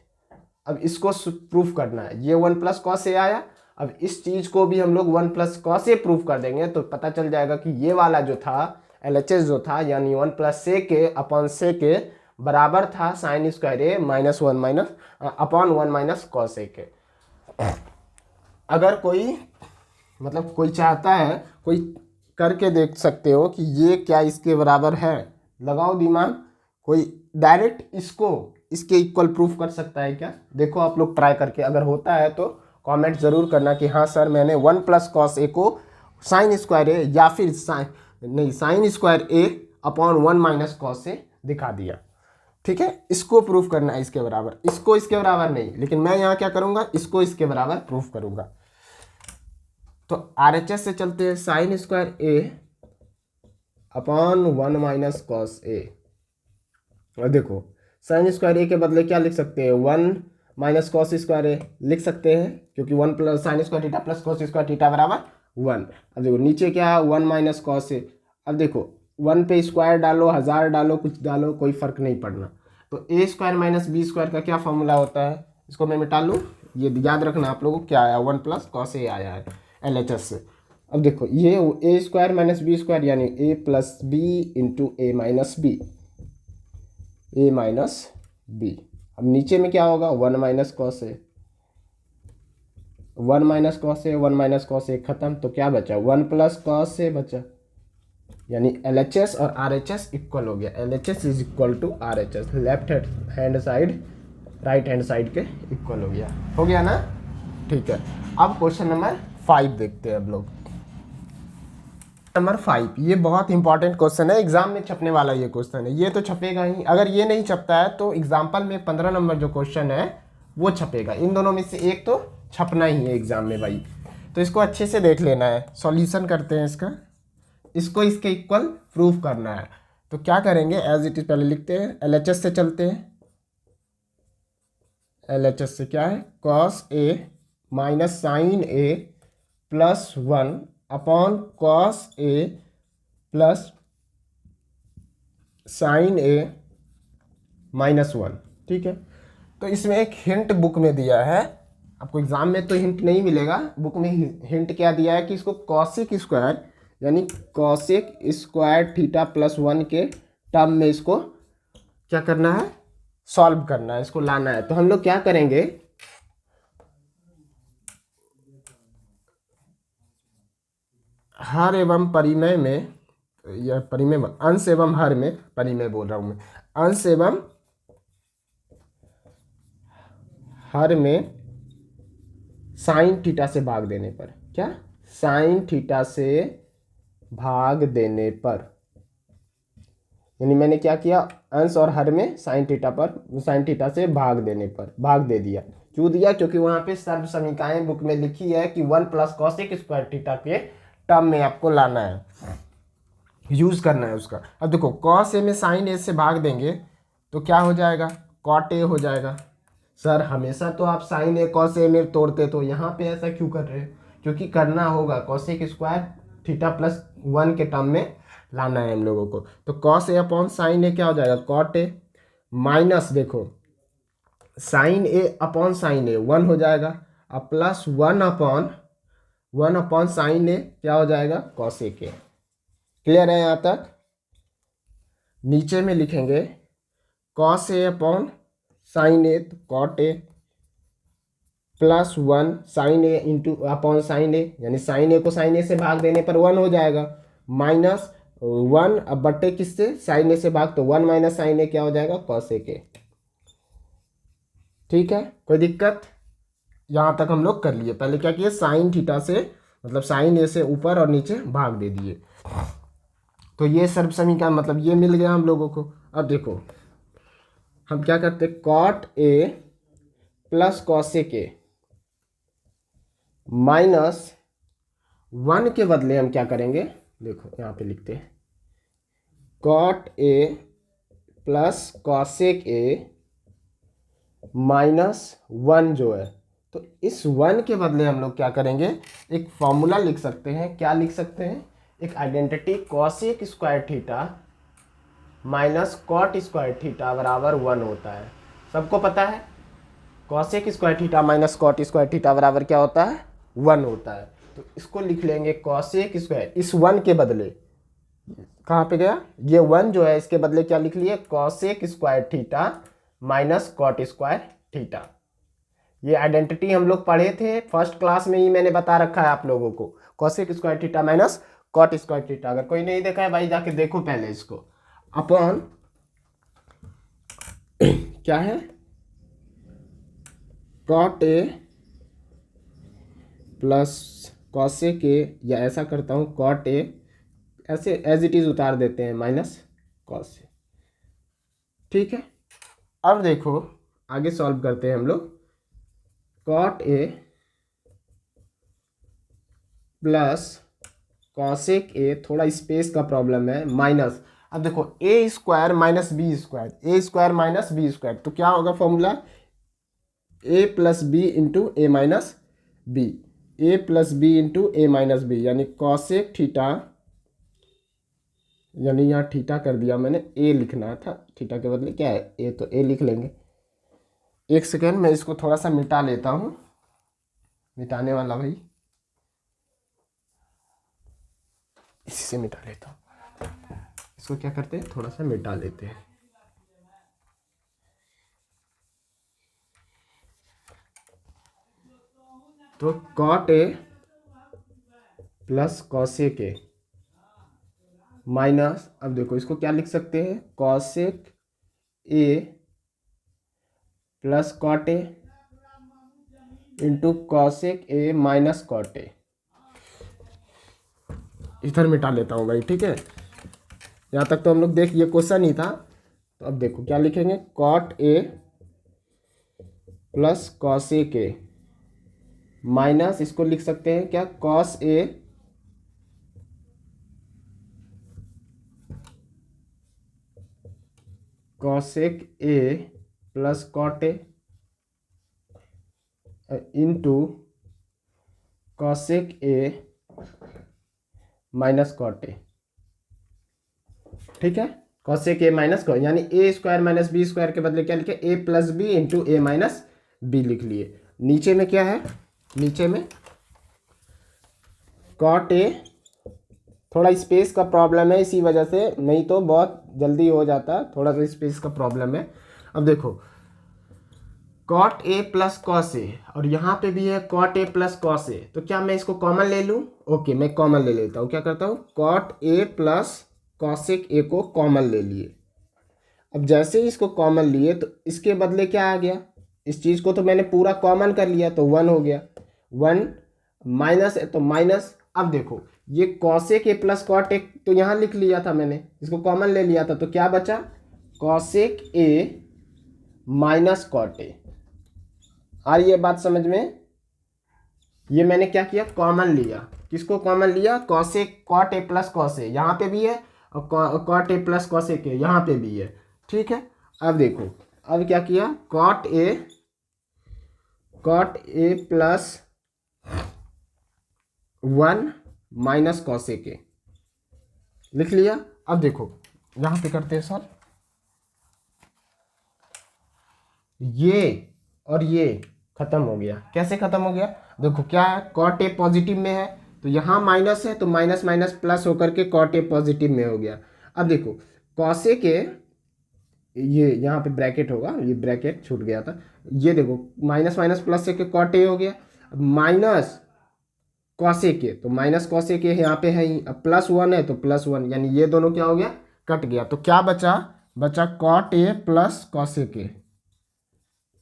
अब इसको प्रूफ करना है, ये वन प्लस कॉस ए आया, अब इस चीज को भी हम लोग वन प्लस कॉस ए प्रूफ कर देंगे, तो पता चल जाएगा कि ये वाला जो था LHS जो था, यानी वन प्लस से के अपॉन से के बराबर था sine square A minus one minus upon one minus cos a के। अगर कोई मतलब कोई चाहता है, कोई करके देख सकते हो कि ये क्या इसके बराबर है, लगाओ दिमाग, कोई डायरेक्ट इसको इसके इक्वल प्रूफ कर सकता है क्या, देखो आप लोग ट्राई करके, अगर होता है तो कमेंट ज़रूर करना कि हाँ सर मैंने वन प्लस कॉस ए को साइन स्क्वायर ए या फिर sign square a upon one minus cos ए दिखा दिया। ठीक है, इसको प्रूफ करना है इसके बराबर, इसको इसके बराबर नहीं, लेकिन मैं यहाँ क्या करूँगा, इसको इसके बराबर प्रूफ करूँगा। तो RHS से चलते हैं, sine square a upon one minus cos ए, और देखो साइन स्क्वायर ए के बदले क्या लिख सकते हैं, वन माइनस कॉस स्क्वायर ए लिख सकते हैं, क्योंकि one plus sine square theta plus cos square theta बराबर वन। अब देखो नीचे क्या है, वन माइनस कॉस ए, अब देखो वन पे स्क्वायर डालो, हज़ार डालो, कुछ डालो, कोई फर्क नहीं पड़ना। तो ए स्क्वायर माइनस बी स्क्वायर का क्या फॉर्मूला होता है, इसको मैं मिटा लूँ, ये याद रखना आप लोगों को, क्या आया, वन प्लस कॉस ए आया है LHS से। अब देखो ये ए स्क्वायर माइनस बी स्क्वायर यानी ए plus B into A minus B, A minus B. अब नीचे में क्या होगा, वन माइनस कॉस ए, वन माइनस कॉस ए, वन माइनस कॉस ए खत्म, तो क्या बचा, वन प्लस कॉस ए बचा, यानी LHS और RHS इक्वल हो गया, LHS is equal to RHS, left hand side right hand side के इक्वल हो गया ना। ठीक है, अब क्वेश्चन नंबर 5 देखते हैं अब लोग। नंबर 5, ये बहुत इंपॉर्टेंट क्वेश्चन है, एग्जाम में छपने वाला ये क्वेश्चन है, ये तो छपेगा ही, अगर ये नहीं छपता है तो एग्जाम्पल में 15 नंबर जो क्वेश्चन है वो छपेगा, इन दोनों में से एक तो छपना ही है एग्जाम में भाई। तो इसको अच्छे से देख लेना है, सॉल्यूशन करते हैं इसका, इसको इसके इक्वल प्रूफ करना है। तो क्या करेंगे, एज इट इज पहले लिखते हैं, LHS से चलते हैं, LHS से क्या है, cos A minus sine A plus 1 upon cos A plus sine A minus 1। ठीक है, तो इसमें एक हिंट बुक में दिया है, आपको एग्जाम में तो हिंट नहीं मिलेगा, बुक में हिंट क्या दिया है कि इसको कॉसेक स्क्वायर यानी कॉसेक स्क्वायर थीटा प्लस 1 के टर्म में इसको क्या करना है, सॉल्व करना है, इसको लाना है। तो हम लोग क्या करेंगे, हर एवं परिमेय में, या परिमेय अंश एवं हर में, परिमेय बोल रहा हूं मैं, अंश एवं हर में साइन थीटा से भाग देने पर, क्या साइन थीटा से भाग देने पर, यानी मैंने क्या किया, अंश और हर में साइन थीटा पर, साइन थीटा से भाग देने पर भाग दे दिया। क्यों दिया, क्योंकि वहां पे सर्व समीकरण बुक में लिखी है कि 1 प्लस कॉसेक स्क्वायर थीटा के टर्म में आपको लाना है, यूज करना है उसका। अब देखो कॉस ए में साइन ए से भाग देंगे तो क्या हो जाएगा, कॉट ए हो जाएगा। सर हमेशा तो आप साइन ए कॉस ए में तोड़ते, तो यहाँ पे ऐसा क्यों कर रहे हो, क्योंकि करना होगा, कॉसेक स्क्वायर थीटा प्लस 1 के टर्म में लाना है हम लोगों को। तो कॉस ए अपॉन साइन ए क्या हो जाएगा, कॉट ए, माइनस देखो साइन ए अपॉन साइन ए 1 हो जाएगा, अब प्लस 1 अपॉन साइन ए क्या हो जाएगा, कॉसेक ए। क्लियर है यहाँ तक। नीचे में लिखेंगे cos A upon sine a, तो cot A plus 1 sine a into upon sine a, यानी साइन ए को साइन ए से भाग देने पर 1 हो जाएगा, माइनस 1 अब बट्टे किससे, साइन ए से भाग, तो 1 माइनस साइन ए क्या हो जाएगा, कॉस ए के। ठीक है, कोई दिक्कत, यहाँ तक हम लोग कर लिए। पहले क्या किए, साइन थीटा से मतलब साइन ए से ऊपर और नीचे भाग दे दिए, तो ये सर्व समीकरण मतलब ये मिल गया हम लोगों को। अब देखो हम क्या करते हैं, कॉट ए प्लस कॉसेक ए माइनस 1 के बदले हम क्या करेंगे, देखो यहाँ पे लिखते हैं कॉट ए प्लस कॉसेक ए माइनस 1 जो है, तो इस 1 के बदले हम लोग क्या करेंगे, एक फॉर्मूला लिख सकते हैं। क्या लिख सकते हैं, एक identity, cosec square theta minus cot square theta बराबर 1 होता है। सबको पता है cosec square theta minus cot square theta बराबर क्या होता है, 1 होता है। तो इसको लिख लेंगे कॉसेक स्क्वायर, इस 1 के बदले कहाँ पे गया, ये 1 जो है इसके बदले क्या लिख लिए, cosec square theta minus cot square theta. ये आइडेंटिटी हम लोग पढ़े थे फर्स्ट क्लास में ही, मैंने बता रखा है आप लोगों को, cosec square theta minus cot square theta. अगर कोई नहीं देखा है भाई जाके देखो पहले इसको, अपॉन क्या है, cot A plus cosec A, या ऐसा करता हूँ कॉट ए ऐसे एज इट इज उतार देते हैं माइनस कॉस ए। ठीक है, अब देखो आगे सॉल्व करते हैं हम लोग, cot A plus cosec A, थोड़ा स्पेस का प्रॉब्लम है, माइनस, अब देखो A square minus B square, A square minus B square, तो क्या होगा formula, A plus B into A minus B, A plus B into A minus B, यानी कॉसेक थीटा, यानी यहाँ थीटा कर दिया मैंने, ए लिखना था, थीटा के बदले क्या है ए, तो ए लिख लेंगे। एक सेकेंड मैं इसको थोड़ा सा मिटा लेता हूँ, मिटाने वाला भाई, इसी से मिटा लेता हूँ। इसको क्या करते हैं, थोड़ा सा मिटा लेते हैं। तो कॉट ए प्लस कॉसेक ए माइनस, अब देखो इसको क्या लिख सकते हैं, cosec A plus cot A into cosec A minus cot A, इधर मिटा लेता हूँ भाई। ठीक है, यहाँ तक तो हम लोग देख, ये क्वेश्चन ही था। तो अब देखो क्या लिखेंगे, कॉट ए प्लस कॉसेक ए माइनस, इसको लिख सकते हैं क्या, cos A cosec A plus cot A into cosec A minus cot A, ठीक है, कॉसेक ए माइनस कॉट, यानी ए स्क्वायर माइनस बी स्क्वायर के बदले क्या लिखे, A plus B into A minus B लिख लिए। नीचे में क्या है, नीचे में कॉट ए, थोड़ा स्पेस का प्रॉब्लम है इसी वजह से, नहीं तो बहुत जल्दी हो जाता, थोड़ा सा स्पेस का प्रॉब्लम है। अब देखो कॉट ए प्लस कॉस ए, और यहाँ पे भी है cot A plus cos a, तो क्या मैं इसको कॉमन ले लूँ? ओके, मैं कॉमन ले लेता हूँ। क्या करता हूँ, cot A plus cosec A को कॉमन ले लिए। अब जैसे ही इसको कॉमन लिए तो इसके बदले क्या आ गया, इस चीज़ को तो मैंने पूरा कॉमन कर लिया तो 1 हो गया, 1 माइनस है तो माइनस। अब देखो ये cosec A plus cot A तो यहाँ लिख लिया था मैंने, इसको कॉमन ले लिया था, तो क्या बचा, cosec A minus cot a. आ रही है बात समझ में? ये मैंने क्या किया, कॉमन लिया, किसको कॉमन लिया, cosec cot A plus cos a, यहाँ पे भी है, और cot A plus cosec a यहाँ पे भी है, ठीक है। अब देखो, अब क्या किया, cot A plus 1 minus cosec A लिख लिया। अब देखो यहाँ पे करते हैं सॉल्व, ये और ये खत्म हो गया। कैसे खत्म हो गया, देखो क्या है, कॉट ए पॉजिटिव में है तो यहाँ माइनस है, तो माइनस माइनस प्लस होकर के कॉट ए पॉजिटिव में हो गया। अब देखो कॉसेक ए, ये यहाँ पे ब्रैकेट होगा, ये ब्रैकेट छूट गया था, ये देखो माइनस माइनस प्लस से कॉट ए हो गया, माइनस कॉसेक ए, तो माइनस कॉसेक ए यहाँ पे है ही, अब प्लस 1 है तो प्लस 1, यानी ये दोनों क्या हो गया, कट गया। तो क्या बचा, बचा cot A plus cosec A,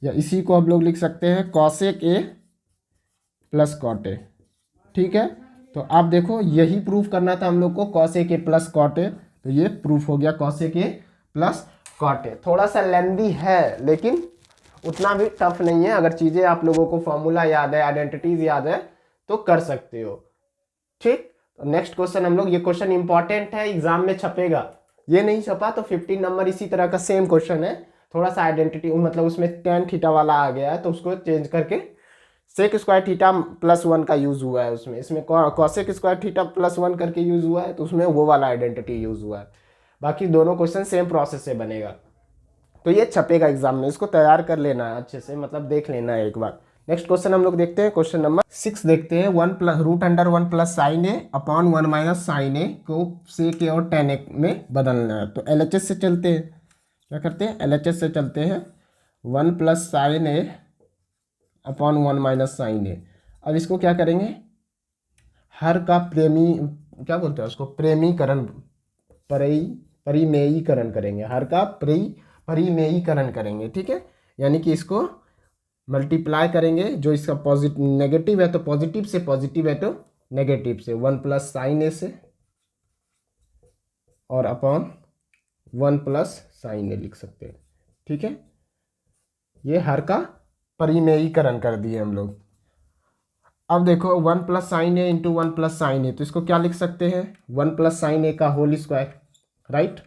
या इसी को आप लोग लिख सकते हैं cosec A plus cot A, ठीक है। तो आप देखो यही प्रूफ करना था हम लोग को, cosec A plus cot A, तो ये प्रूफ हो गया cosec A plus cot A. थोड़ा सा लेंदी है लेकिन उतना भी टफ नहीं है, अगर चीज़ें आप लोगों को फॉर्मूला याद है, आइडेंटिटीज याद है तो कर सकते हो, ठीक। तो नेक्स्ट क्वेश्चन हम लोग, ये क्वेश्चन इंपॉर्टेंट है, एग्जाम में छपेगा, ये नहीं छपा तो 15 नंबर इसी तरह का सेम क्वेश्चन है, थोड़ा सा आइडेंटिटी मतलब उसमें tan थीटा वाला आ गया है तो उसको चेंज करके सेक स्क्वायर थीटा प्लस 1 का यूज़ हुआ है उसमें, इसमें कॉसेक स्क्वायर थीटा प्लस 1 करके यूज़ हुआ है तो उसमें वो वाला आइडेंटिटी यूज़ हुआ है। बाकी दोनों क्वेश्चन सेम प्रोसेस से बनेगा, तो ये छपेगा एग्जाम में, इसको तैयार कर लेना है अच्छे से, मतलब देख लेना है एक बार। नेक्स्ट क्वेश्चन हम लोग देखते हैं, क्वेश्चन नंबर 6 देखते हैं। 1 plus √1 plus sine A upon 1 minus sine ए को सेक ए और tan ए में बदलना है। तो LHS से चलते हैं, क्या करते हैं, LHS से चलते हैं, 1 plus sine A upon 1 minus sine ए। अब इसको क्या करेंगे, हर का क्या बोलते हैं उसको, प्रेमीकरण, परिमेयीकरण करेंगे, हर का परिमेयीकरण करेंगे, ठीक है। यानी कि इसको मल्टीप्लाई करेंगे, जो इसका पॉजिटिव नेगेटिव है तो पॉजिटिव से, पॉजिटिव है तो नेगेटिव से, 1 प्लस साइन ए से और अपॉन 1 प्लस साइन ए लिख सकते हैं, ठीक है। ये हर का परिमेयीकरण कर दिए हम लोग। अब देखो 1 plus sine a into 1 plus sine a, तो इसको क्या लिख सकते हैं, 1 प्लस साइन ए का होल स्क्वायर, राइट,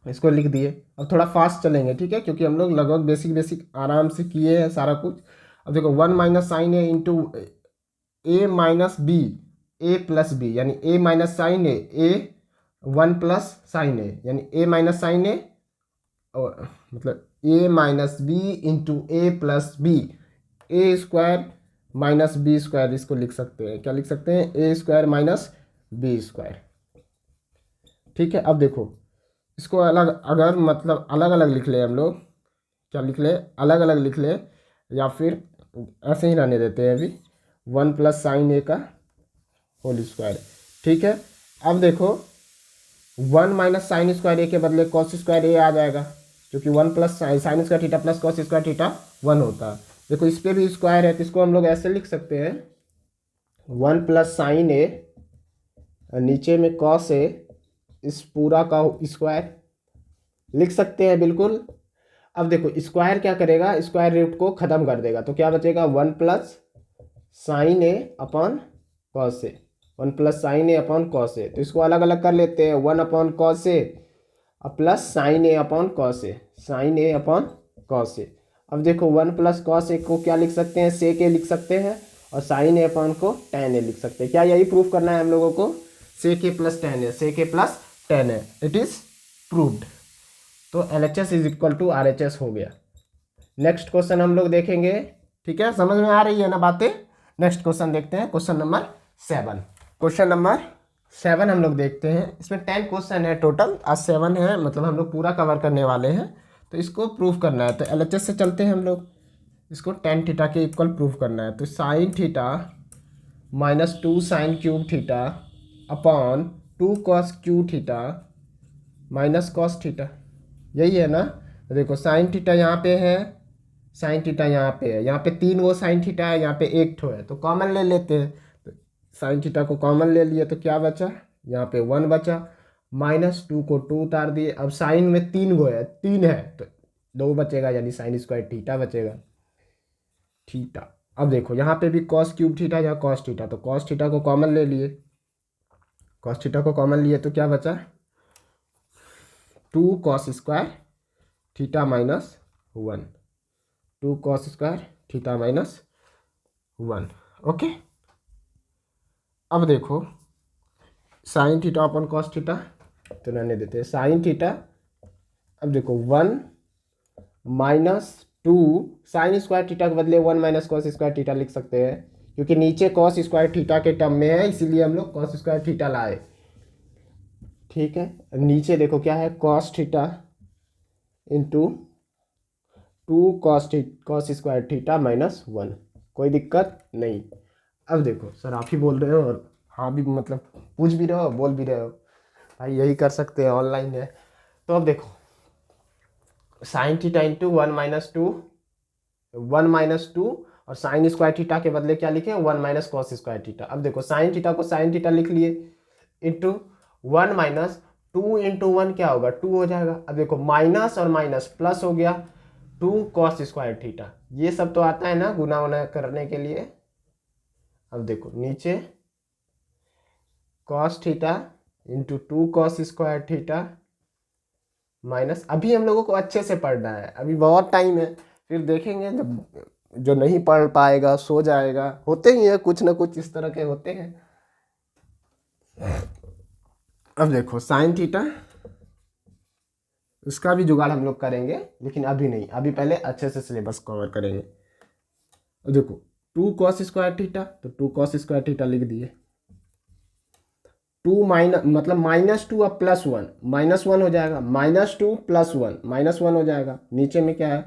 इसको लिख दिए। अब थोड़ा फास्ट चलेंगे, ठीक है, क्योंकि हम लोग लगभग बेसिक आराम से किए हैं सारा कुछ। अब देखो 1 minus sine a into A minus B, A plus B, यानी ए minus sine A 1 plus sine a, यानी ए माइनस साइन ए, और मतलब ए माइनस बी इंटू ए प्लस बी, ए स्क्वायर माइनस बी स्क्वायर, इसको लिख सकते हैं, क्या लिख सकते हैं, ए स्क्वायर माइनस बी स्क्वायर, ठीक है। अब देखो इसको अलग, अगर मतलब अलग अलग लिख ले हम लोग, क्या लिख ले, अलग अलग लिख ले, या फिर ऐसे ही रहने देते हैं अभी, 1 प्लस साइन ए का होल स्क्वायर, ठीक है। अब देखो 1 माइनस साइन स्क्वायर ए के बदले कॉस स्क्वायर ए आ जाएगा, क्योंकि 1 plus sine square theta plus cos square theta 1 होता है। देखो इस पर भी स्क्वायर है तो इसको हम लोग ऐसे लिख सकते हैं, 1 प्लस साइन ए, नीचे में कॉस ए, इस पूरा का स्क्वायर लिख सकते हैं बिल्कुल। अब देखो स्क्वायर क्या करेगा, स्क्वायर रूट को खत्म कर देगा, तो क्या बचेगा, 1 plus sine A upon cos A, 1 plus sine A upon cos a. तो इसको अलग अलग कर लेते हैं, 1 upon cos A plus sine A upon cos A, sign A upon cos ए। अब देखो 1 प्लस कॉस ए को क्या लिख सकते हैं, सेक ए लिख सकते हैं, और साइन ए अपॉन को tan a लिख सकते हैं। क्या यही प्रूफ करना है हम लोगों को? sec a plus tan a, sec a plus tan a, it is proved. तो LHS is equal to RHS हो गया। नेक्स्ट क्वेश्चन हम लोग देखेंगे, ठीक है, समझ में आ रही है ना बातें? नेक्स्ट क्वेश्चन देखते हैं, क्वेश्चन नंबर 7। क्वेश्चन नंबर 7 हम लोग देखते हैं। इसमें 10 क्वेश्चन है टोटल, आज 7 है, मतलब हम लोग पूरा कवर करने वाले हैं। तो इसको प्रूफ करना है, तो LHS से चलते हैं हम लोग। इसको tan थीटा के इक्वल प्रूफ करना है। तो sine theta minus 2 sine cube theta upon 2 cos Q theta minus cos theta, यही है ना? देखो साइन थीटा यहाँ पे है, साइन थीटा यहाँ पे है, यहाँ पे 3 वो साइन थीटा है, यहाँ पे 1 ठो है, तो कॉमन ले लेते हैं। तो साइन थीटा को कॉमन ले लिए तो क्या बचा? यहाँ पे 1 बचा, माइनस 2 को 2 उतार दिए। अब साइन में 3 गो है, 3 है तो 2 बचेगा, यानी साइन स्क्वायर थीटा बचेगा। थीटा, अब देखो यहाँ पे भी कॉस क्यूब थीटा, यहाँ कॉस थीटा, तो कॉस थीटा को कॉमन ले लिए, कॉस थीटा को कॉमन लिए तो क्या बचा? 2 cos square theta minus 1, 2 cos square theta minus 1। Okay, अब देखो साइन थीटा अपन कॉस थीटा तो रहने देते हैं, साइन थीटा। अब देखो 1 माइनस 2 साइन स्क्वायर थीटा के बदले 1 माइनस कॉस स्क्वायर थीटा लिख सकते हैं, क्योंकि नीचे कॉस स्क्वायर थीटा के टर्म में है, इसीलिए हम लोग कॉस स्क्वायर थीटा लाए। ठीक है, नीचे देखो क्या है, cos theta into 2 cos square theta minus 1, कोई दिक्कत नहीं। अब देखो सर आप ही बोल रहे हो और हाँ भी मतलब पूछ भी रहे हो बोल भी रहे हो, भाई यही कर सकते हैं, ऑनलाइन है। तो अब देखो sign theta into 1 minus two और साइन स्क्वायर थीटा के बदले क्या लिखे? 1 माइनस कॉस स्क्वायर थीटा। अब देखो साइन थीटा को साइन थीटा लिख लिए, इंटू 1 माइनस 2 इंटू 1 क्या होगा? 2 हो जाएगा। अब देखो माइनस और माइनस प्लस हो गया, 2 कॉस स्क्वायर थीटा, ये सब तो आता है ना गुना वुना करने के लिए। अब देखो नीचे cos theta into 2 cos square theta minus, अभी हम लोगों को अच्छे से पढ़ना है, अभी बहुत टाइम है, फिर देखेंगे जब जो नहीं पढ़ पाएगा सो जाएगा, होते ही है कुछ ना कुछ इस तरह के होते हैं। अब देखो साइन थीटा, उसका भी जुगाड़ हम लोग करेंगे, लेकिन अभी नहीं, अभी पहले अच्छे से सिलेबस कवर करेंगे। देखो 2 कॉस स्क्वायर थीटा, तो 2 कॉस स्क्वायर थीटा लिख दिए, 2 माइनस मतलब -2 अब +1, -1 हो जाएगा, -2 + 1 -1 हो जाएगा। नीचे में क्या है?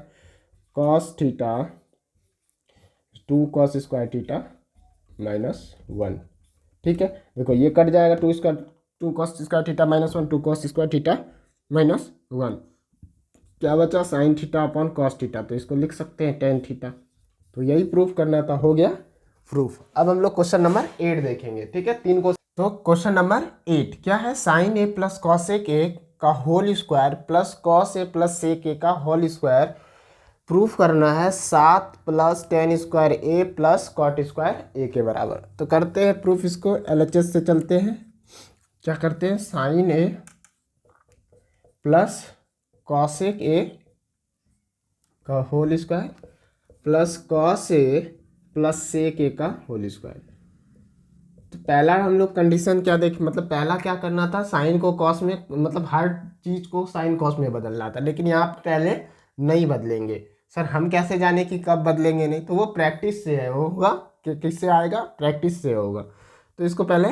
Cos theta 2 cos square theta -1। ठीक है, देखो ये कट जाएगा, 2 cos square theta -1, 2 cos square theta -1, क्या बचा? Sine theta upon cos theta, तो इसको लिख सकते हैं टेन थीटा। तो यही प्रूफ करना था, हो गया प्रूफ। अब हम लोग क्वेश्चन नंबर 8 देखेंगे, ठीक है, 3 क्वेश्चन। तो क्वेश्चन नंबर 8 क्या है? Sine A plus cosec A का whole square plus cos A plus sec A का होल स्क्वायर प्रूफ करना है 7 plus tan square A plus cot square A के बराबर। तो करते हैं प्रूफ इसको, LHS से चलते हैं। क्या करते हैं? Sine A plus cosec A का whole square plus cos A plus sec A का होल स्क्वायर। तो पहला हम लोग कंडीशन क्या देख, मतलब पहला क्या करना था? साइन को कॉस में, मतलब हर चीज को साइन कॉस में बदलना था, लेकिन यहाँ पहले नहीं बदलेंगे। सर हम कैसे जाने कि कब बदलेंगे? नहीं, तो वो प्रैक्टिस से है, होगा कि किससे आएगा? प्रैक्टिस से होगा। तो इसको पहले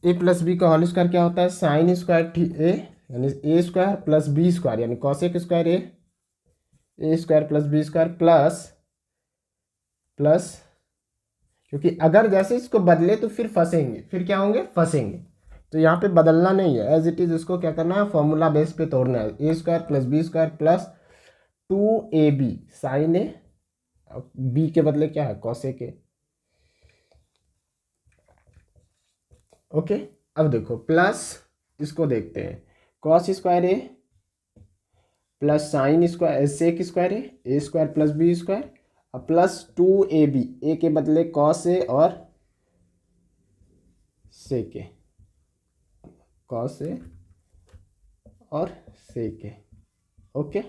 ए प्लस बी का होल स्क्वायर क्या होता है? साइन स्क्वायर ए यानी ए स्क्वायर प्लस बी स्क्वायर यानी कॉसेक स्क्वायर ए square plus b square plus क्योंकि अगर जैसे इसको बदले तो फिर फंसेंगे, फिर क्या होंगे? फंसेंगे। तो यहाँ पे बदलना नहीं है, एज इट इज इसको क्या करना है? फॉर्मूला बेस पे तोड़ना है। A square plus b square plus 2ab sine a, b के बदले क्या है? कॉसेक ए। ओके, अब देखो प्लस इसको देखते हैं, कॉस स्क्वायर ए plus sine square sec square ए स्क्वायर प्लस बी स्क्वायर और प्लस 2ab, ए के बदले कॉस ए और सेक ए, कॉस ए और सेक ए। ओके,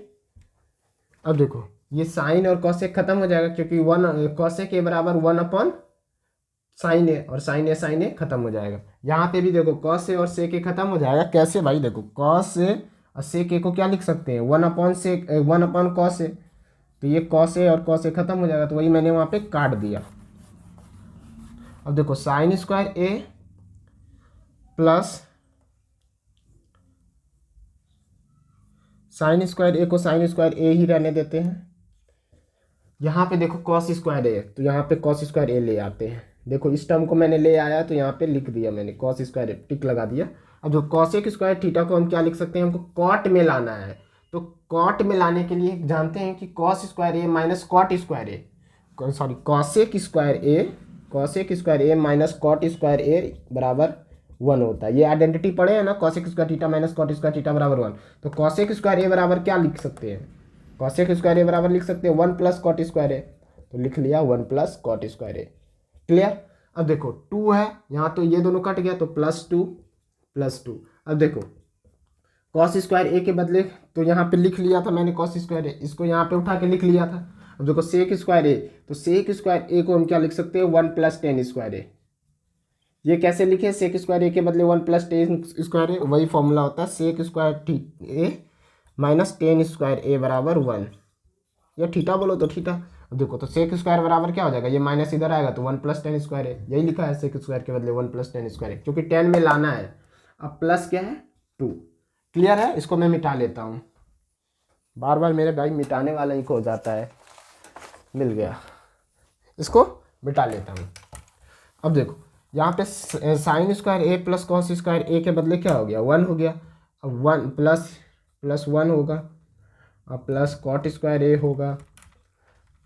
अब देखो ये साइन और कॉसेक खत्म हो जाएगा, क्योंकि वन कॉसेक ए बराबर 1 साइन ए, और साइन ए खत्म हो जाएगा। यहाँ पे भी देखो कॉस ए और सेक ए खत्म हो जाएगा। कैसे भाई, देखो कॉस ए और सेक ए को क्या लिख सकते हैं, 1/कॉस ए, तो ये कॉस ए और कॉस ए खत्म हो जाएगा, तो वही मैंने वहाँ पे काट दिया। अब देखो साइन स्क्वायर ए प्लस साइन स्क्वायर ए को साइन स्क्वायर ए ही रहने देते हैं। यहाँ पे देखो कॉस स्क्वायर ए, तो यहाँ पे कॉस स्क्वायर ए ले आते हैं। देखो इस टर्म को मैंने ले आया तो यहाँ पे लिख दिया मैंने कॉस स्क्वायर ए, टिक लगा दिया। अब जो कॉसेक स्क्वायर थीटा को हम क्या लिख सकते हैं, हमको कॉट में लाना है, तो कॉट में लाने के लिए जानते हैं कि cos square A minus cot square A, sorry cosec square A minus cot square A बराबर 1 होता है। ये आइडेंटिटी पढ़े हैं ना, cosec square theta minus cot square theta बराबर 1। तो कॉसेक स्क्वायर ए बराबर क्या लिख सकते हैं, कॉसेक स्क्वायर ए बराबर लिख सकते हैं 1 + कॉट स्क्वायर ए, तो लिख लिया 1 + कॉट स्क्वायर ए। क्लियर। अब देखो 2 है यहाँ, तो ये दोनों कट गया, तो +2 अब देखो कॉस स्क्वायर ए के बदले तो यहाँ पे लिख लिया था मैंने कॉस स्क्वायर ए, इसको यहाँ पे उठा के लिख लिया था। अब देखो सेक स्क्वायर ए, तो सेक स्क्वायर ए को हम क्या लिख सकते हैं, 1 + tan स्क्वायर ए। ये कैसे लिखे, सेक स्क्वायर ए के बदले 1 + tan स्क्वायर ए, वही फॉर्मूला होता है सेक square A minus tan square A बराबर 1, या थीटा बोलो तो थीटा। अब देखो तो सेक स्क्वायर बराबर क्या हो जाएगा, ये माइनस इधर आएगा तो 1 + tan स्क्वायर है, यही लिखा है सेक स्क्वायर के बदले 1 + tan स्क्वायर है, क्योंकि 10 में लाना है। अब प्लस क्या है 2। क्लियर है। इसको मैं मिटा लेता हूँ, बार बार मेरे भाई मिटाने वाला ही हो जाता है। मिल गया, इसको मिटा लेता हूँ। अब देखो यहाँ पे sign square A plus cos square A के बदले क्या हो गया, 1 हो गया। अब 1 + 1 होगा, अब प्लस कॉट स्क्वायर ए होगा,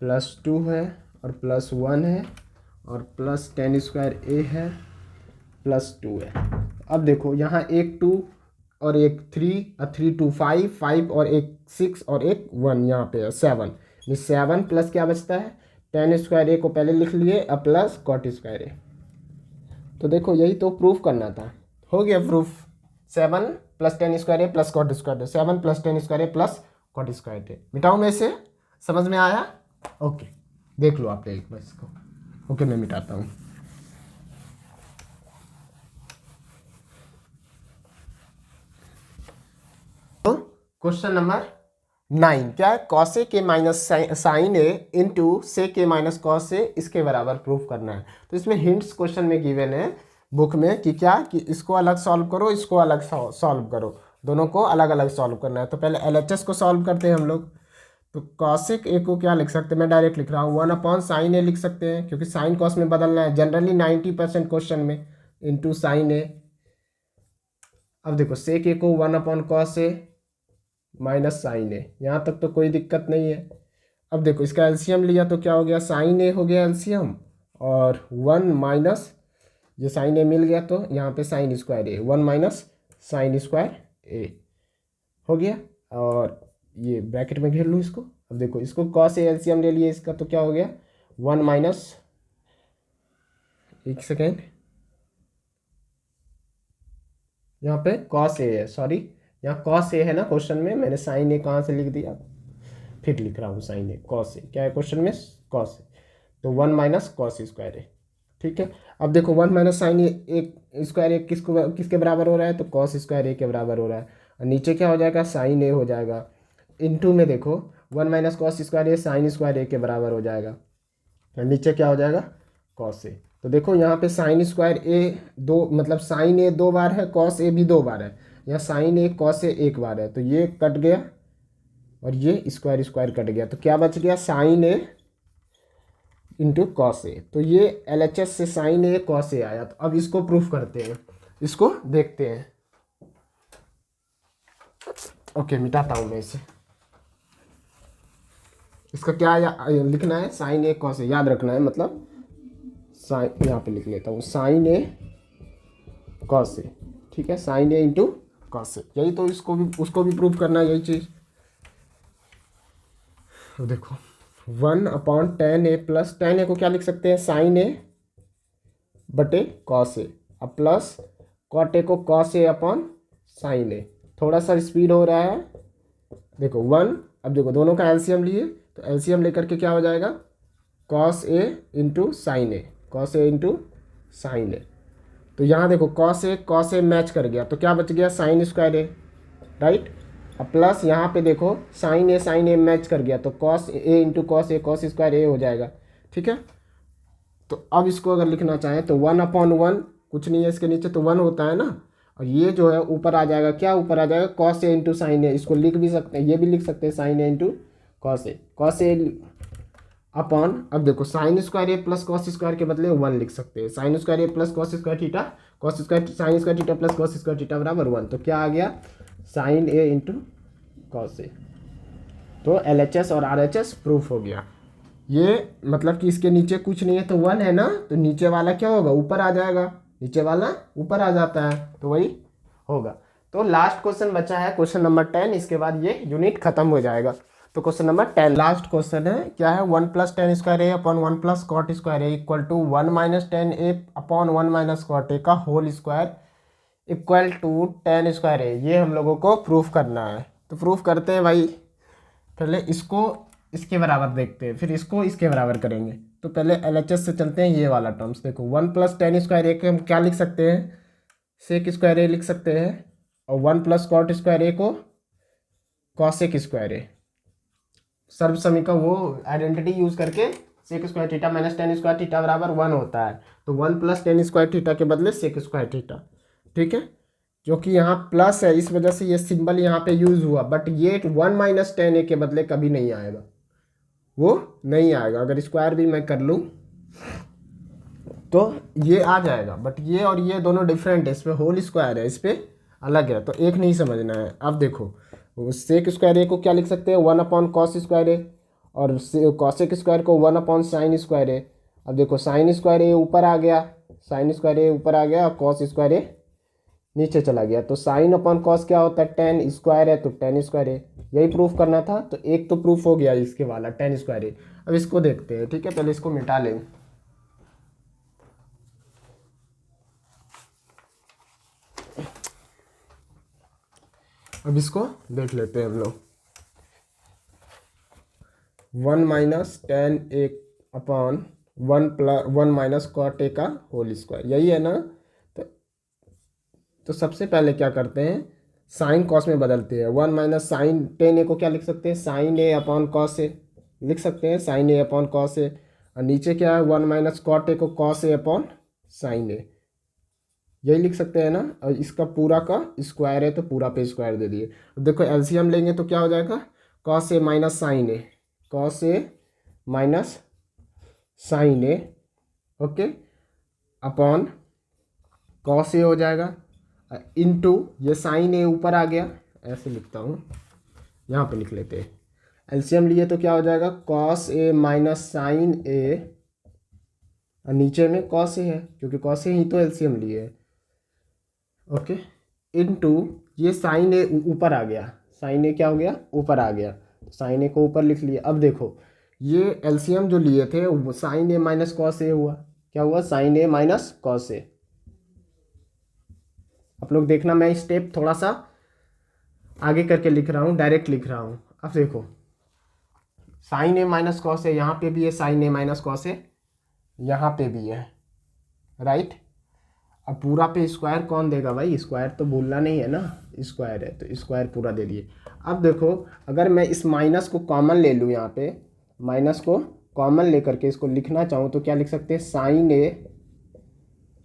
+2 है और +1 है और प्लस tan स्क्वायर ए है, +2 है। अब देखो यहाँ एक 2 और एक 3 और 3 2 5 5 और एक 6 और एक 1 यहाँ पे है 7, ये 7 प्लस क्या बचता है, tan स्क्वायर ए को पहले लिख लिए, अब प्लस कॉट स्क्वायर ए। तो देखो यही तो प्रूफ करना था, हो गया प्रूफ। 7 + tan स्क्वायर ए प्लस कॉट स्क्वायर ए, 7 + tan स्क्वायर ए प्लस कॉट स्क्वायर ए। मिटाऊँ मैं इसे, समझ में आया। ओके देख लो आप एक बार इसको। ओके मैं मिटाता हूँ। तो क्वेश्चन नंबर 9 क्या है, cosec A minus sine a into sec a minus cos a, इसके बराबर प्रूफ करना है। तो इसमें हिंट्स क्वेश्चन में गिवन है बुक में कि क्या, कि इसको अलग सॉल्व करो, इसको अलग सॉल्व करो, दोनों को अलग अलग सॉल्व करना है। तो पहले LHS को सॉल्व करते हैं हम लोग। तो कॉसेक ए को क्या लिख सकते हैं, मैं डायरेक्ट लिख रहा हूँ 1/sin ए लिख सकते हैं, क्योंकि साइन कॉस में बदलना है जनरली 90% क्वेश्चन में, इंटू साइन ए। अब देखो सेक ए को 1/cos ए माइनस साइन ए, यहाँ तक तो कोई दिक्कत नहीं है। अब देखो इसका एलसीएम लिया तो क्या हो गया, साइन ए हो गया एलसीएम, और 1 माइनस ये साइन ए मिल गया, तो यहाँ पे साइन स्क्वायर ए, 1 - sin स्क्वायर ए हो गया, और ये ब्रैकेट में घेर लूँ इसको। अब देखो इसको कॉस ए एलसीएम ले लिए इसका, तो क्या हो गया 1 - एक सेकेंड, यहाँ पे कॉस ए है, सॉरी यहाँ कॉस ए है ना क्वेश्चन में, मैंने साइन ए कहाँ से लिख दिया, फिर लिख रहा हूँ साइन ए कॉस ए, क्या है क्वेश्चन में कॉस ए, तो 1 - cos स्क्वायर ए। ठीक है। अब देखो 1 - sin ए स्क्वायर ए किसके बराबर हो रहा है, तो कॉस स्क्वायर ए के बराबर हो रहा है, और नीचे क्या हो जाएगा साइन ए हो जाएगा, इनटू में देखो 1 - cos square A sign square A के बराबर हो जाएगा, और नीचे क्या हो जाएगा कॉस ए। तो देखो यहाँ पे साइन स्क्वायर ए दो, मतलब साइन ए 2 बार है, कॉस ए भी 2 बार है, यहाँ साइन ए कॉस ए 1 बार है, तो ये कट गया और ये स्क्वायर स्क्वायर कट गया, तो क्या बच गया sine a into cos a. तो ये LHS से साइन ए कॉस ए आया। तो अब इसको प्रूफ करते हैं, इसको देखते हैं। ओके मिटाता हूँ मैं इसे। इसका क्या लिखना है, साइन ए कॉस ए याद रखना है, मतलब साइन यहाँ पे लिख लेता हूँ साइन ए कॉस ए। ठीक है, साइन ए इंटू कॉस ए, यही तो इसको भी उसको भी प्रूफ करना है, यही चीज़। तो देखो 1/tan ए प्लस tan ए को क्या लिख सकते हैं, साइन ए बटे कॉस ए, अब प्लस कॉट ए को कॉस ए अपॉन साइन ए। थोड़ा सा स्पीड हो रहा है, देखो 1, अब देखो दोनों का एलसीएम लिए तो एलसीएम लेकर के क्या हो जाएगा, cos A into sine A, cos A into sine a. तो यहाँ देखो कॉस ए मैच कर गया तो क्या बच गया, साइन स्क्वायर ए, राइट। अब प्लस यहाँ पे देखो साइन ए मैच कर गया तो cos A into cos A, cos square ए हो जाएगा, ठीक है। तो अब इसको अगर लिखना चाहें तो 1/1, कुछ नहीं है इसके नीचे तो 1 होता है ना, और ये जो है ऊपर आ जाएगा, क्या ऊपर आ जाएगा, कॉस ए इंटू साइन ए। इसको लिख भी सकते हैं, ये भी लिख सकते हैं sine a into cos A upon, अब देखो साइन स्क्वायर ए प्लस कॉस स्क्वायर के बदले 1 लिख सकते हैं, साइन स्क्वायर ए plus cos square theta, cos square sine square theta plus cos square theta बराबर 1। तो क्या आ गया, sine a into cos a. तो LHS और RHS प्रूफ हो गया। ये मतलब कि इसके नीचे कुछ नहीं है तो 1 है ना, तो नीचे वाला क्या होगा, ऊपर आ जाएगा, नीचे वाला ऊपर आ जाता है तो वही होगा। तो लास्ट क्वेश्चन बचा है क्वेश्चन नंबर 10, इसके बाद ये यूनिट खत्म हो जाएगा। तो क्वेश्चन नंबर 10 लास्ट क्वेश्चन है, क्या है, 1 + tan square a upon 1 + cot square a equal to 1 - tan a upon 1 - cot a का whole square equal to tan square a. ये हम लोगों को प्रूफ करना है। तो प्रूफ करते हैं भाई, पहले इसको इसके बराबर देखते हैं, फिर इसको इसके बराबर करेंगे। तो पहले LHS से चलते हैं, ये वाला टर्म्स देखो, 1 + tan स्क्वायर ए को हम क्या लिख सकते हैं, सेक स्क्वायर ए लिख सकते हैं, और 1 + cot स्क्वायर ए को कॉसेक स्क्वायर ए। सर्व समी का वो आइडेंटिटी यूज करके sec square theta minus tan square theta बराबर 1 होता है। तो 1 + tan स्क्वायर थीटा के बदले सेक स्क्वायर थीटा, ठीक है। जो कि यहाँ प्लस है इस वजह से ये सिंबल यहाँ पे यूज हुआ, बट ये 1 - tan ए के बदले कभी नहीं आएगा, वो नहीं आएगा। अगर स्क्वायर भी मैं कर लूँ तो ये आ जाएगा, बट ये और ये दोनों डिफरेंट है, इस पे होल स्क्वायर है, इस पे अलग है, तो एक नहीं समझना है। अब देखो सेक स्क्वायर ए को क्या लिख सकते हैं, 1 / cos स्क्वायर ए, और कॉसेक स्क्वायर को 1 / sin स्क्वायर ए। अब देखो साइन स्क्वायर ए ऊपर आ गया, साइन स्क्वायर ए ऊपर आ गया और कॉस स्क्वायर ए नीचे चला गया। तो साइन अपॉन कॉस क्या होता है, tan स्क्वायर है, तो tan स्क्वायर ए, यही प्रूफ करना था। तो एक तो प्रूफ हो गया इसके वाला tan स्क्वायर ए। अब इसको देखते हैं, ठीक है, पहले इसको मिटा लें। अब इसको देख लेते हैं हम लोग, 1 - tan a upon 1 - cot a का होल स्क्वायर, यही है ना। तो सबसे पहले क्या करते हैं, साइन कॉस में बदलते हैं। 1 - sin tan ए को क्या लिख सकते हैं, साइन ए अपॉन कॉस ए लिख सकते हैं, साइन ए अपॉन कॉस ए। और नीचे क्या है, 1 - cot ए को कॉस ए अपॉन साइन ए, यही लिख सकते हैं ना। और इसका पूरा का स्क्वायर है तो पूरा पे स्क्वायर दे दिए। देखो एलसीएम लेंगे तो क्या हो जाएगा, cos A minus sine A, cos A minus sine A, okay, upon cos ए हो जाएगा, इनटू ये साइन ए ऊपर आ गया, ऐसे लिखता हूँ, यहाँ पे लिख लेते हैं। एलसीएम लिए तो क्या हो जाएगा, कॉस ए माइनस साइन ए, और नीचे में कॉस ए है क्योंकि कॉस ए ही तो एलसीएम लिए है, ओके, इनटू ये साइन ए ऊपर आ गया, साइन ए क्या हो गया, ऊपर आ गया, साइन ए को ऊपर लिख लिया। अब देखो ये एलसीएम जो लिए थे वो साइन ए माइनस कॉस ए हुआ, क्या हुआ, साइन ए माइनस कॉस ए। आप लोग देखना, मैं स्टेप थोड़ा सा आगे करके लिख रहा हूँ, डायरेक्ट लिख रहा हूँ। अब देखो sign A minus cos a, यहाँ पे भी है sine A minus cos a, यहाँ पे भी है, राइट। अब पूरा पे स्क्वायर कौन देगा भाई, स्क्वायर तो भूलना नहीं है ना, स्क्वायर है तो स्क्वायर पूरा दे दिए। अब देखो अगर मैं इस माइनस को कॉमन ले लूँ, यहाँ पे माइनस को कॉमन लेकर के इसको लिखना चाहूँ तो क्या लिख सकते हैं, साइन ए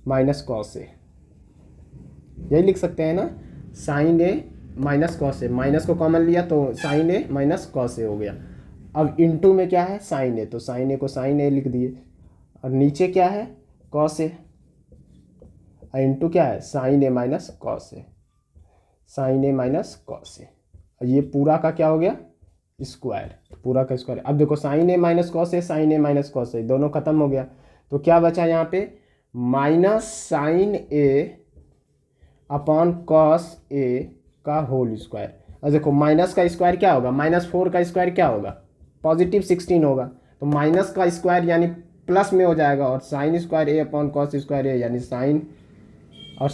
माइनस कॉस ए, यही लिख सकते हैं ना, साइन ए माइनस कॉस ए, माइनस को कॉमन लिया तो साइन ए माइनस कॉस ए हो गया। अब इनटू में क्या है, साइन ए, तो साइन ए को साइन ए लिख दिए, और नीचे क्या है, कॉस ए, और इनटू क्या है, साइन ए माइनस कॉस ए, साइन ए माइनस कॉस ए, और ये पूरा का क्या हो गया, स्क्वायर, पूरा का स्क्वायर। अब देखो साइन ए माइनस कॉस ए, साइन ए माइनस कॉस ए दोनों खत्म हो गया, तो क्या बचा यहाँ पे, minus sine A upon cos ए का होल स्क्वायर। और देखो माइनस का स्क्वायर क्या होगा, -4 का स्क्वायर क्या होगा, +16 होगा, तो माइनस का स्क्वायर यानी प्लस में हो जाएगा, और sign square a upon cos square a यानी साइन, और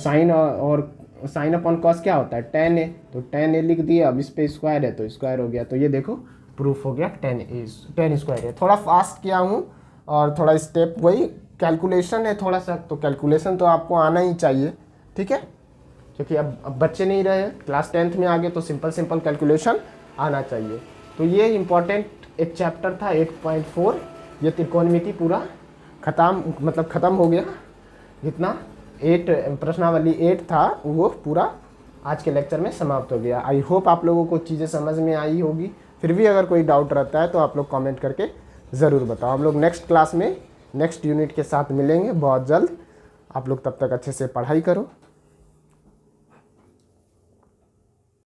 साइन अपॉन कॉस क्या होता है, tan ए, तो tan ए लिख दिया। अब इस पे स्क्वायर है तो स्क्वायर हो गया। तो ये देखो प्रूफ हो गया 10 स्क्वायर है। थोड़ा फास्ट किया हूँ और थोड़ा स्टेप वही कैलकुलेशन है थोड़ा सा, तो कैलकुलेशन तो आपको आना ही चाहिए, ठीक है, क्योंकि अब बच्चे नहीं रहे, क्लास 10th में आ गए तो सिंपल कैलकुलेशन आना चाहिए। तो ये इम्पॉर्टेंट एक चैप्टर था 8.4, ये त्रिकोणमिति पूरा ख़त्म हो गया। जितना 8 प्रश्नावली 8 था वो पूरा आज के लेक्चर में समाप्त हो गया। आई होप आप लोगों को चीज़ें समझ में आई होगी। फिर भी अगर कोई डाउट रहता है तो आप लोग कमेंट करके ज़रूर बताओ। हम लोग नेक्स्ट क्लास में नेक्स्ट यूनिट के साथ मिलेंगे बहुत जल्द। आप लोग तब तक अच्छे से पढ़ाई करो।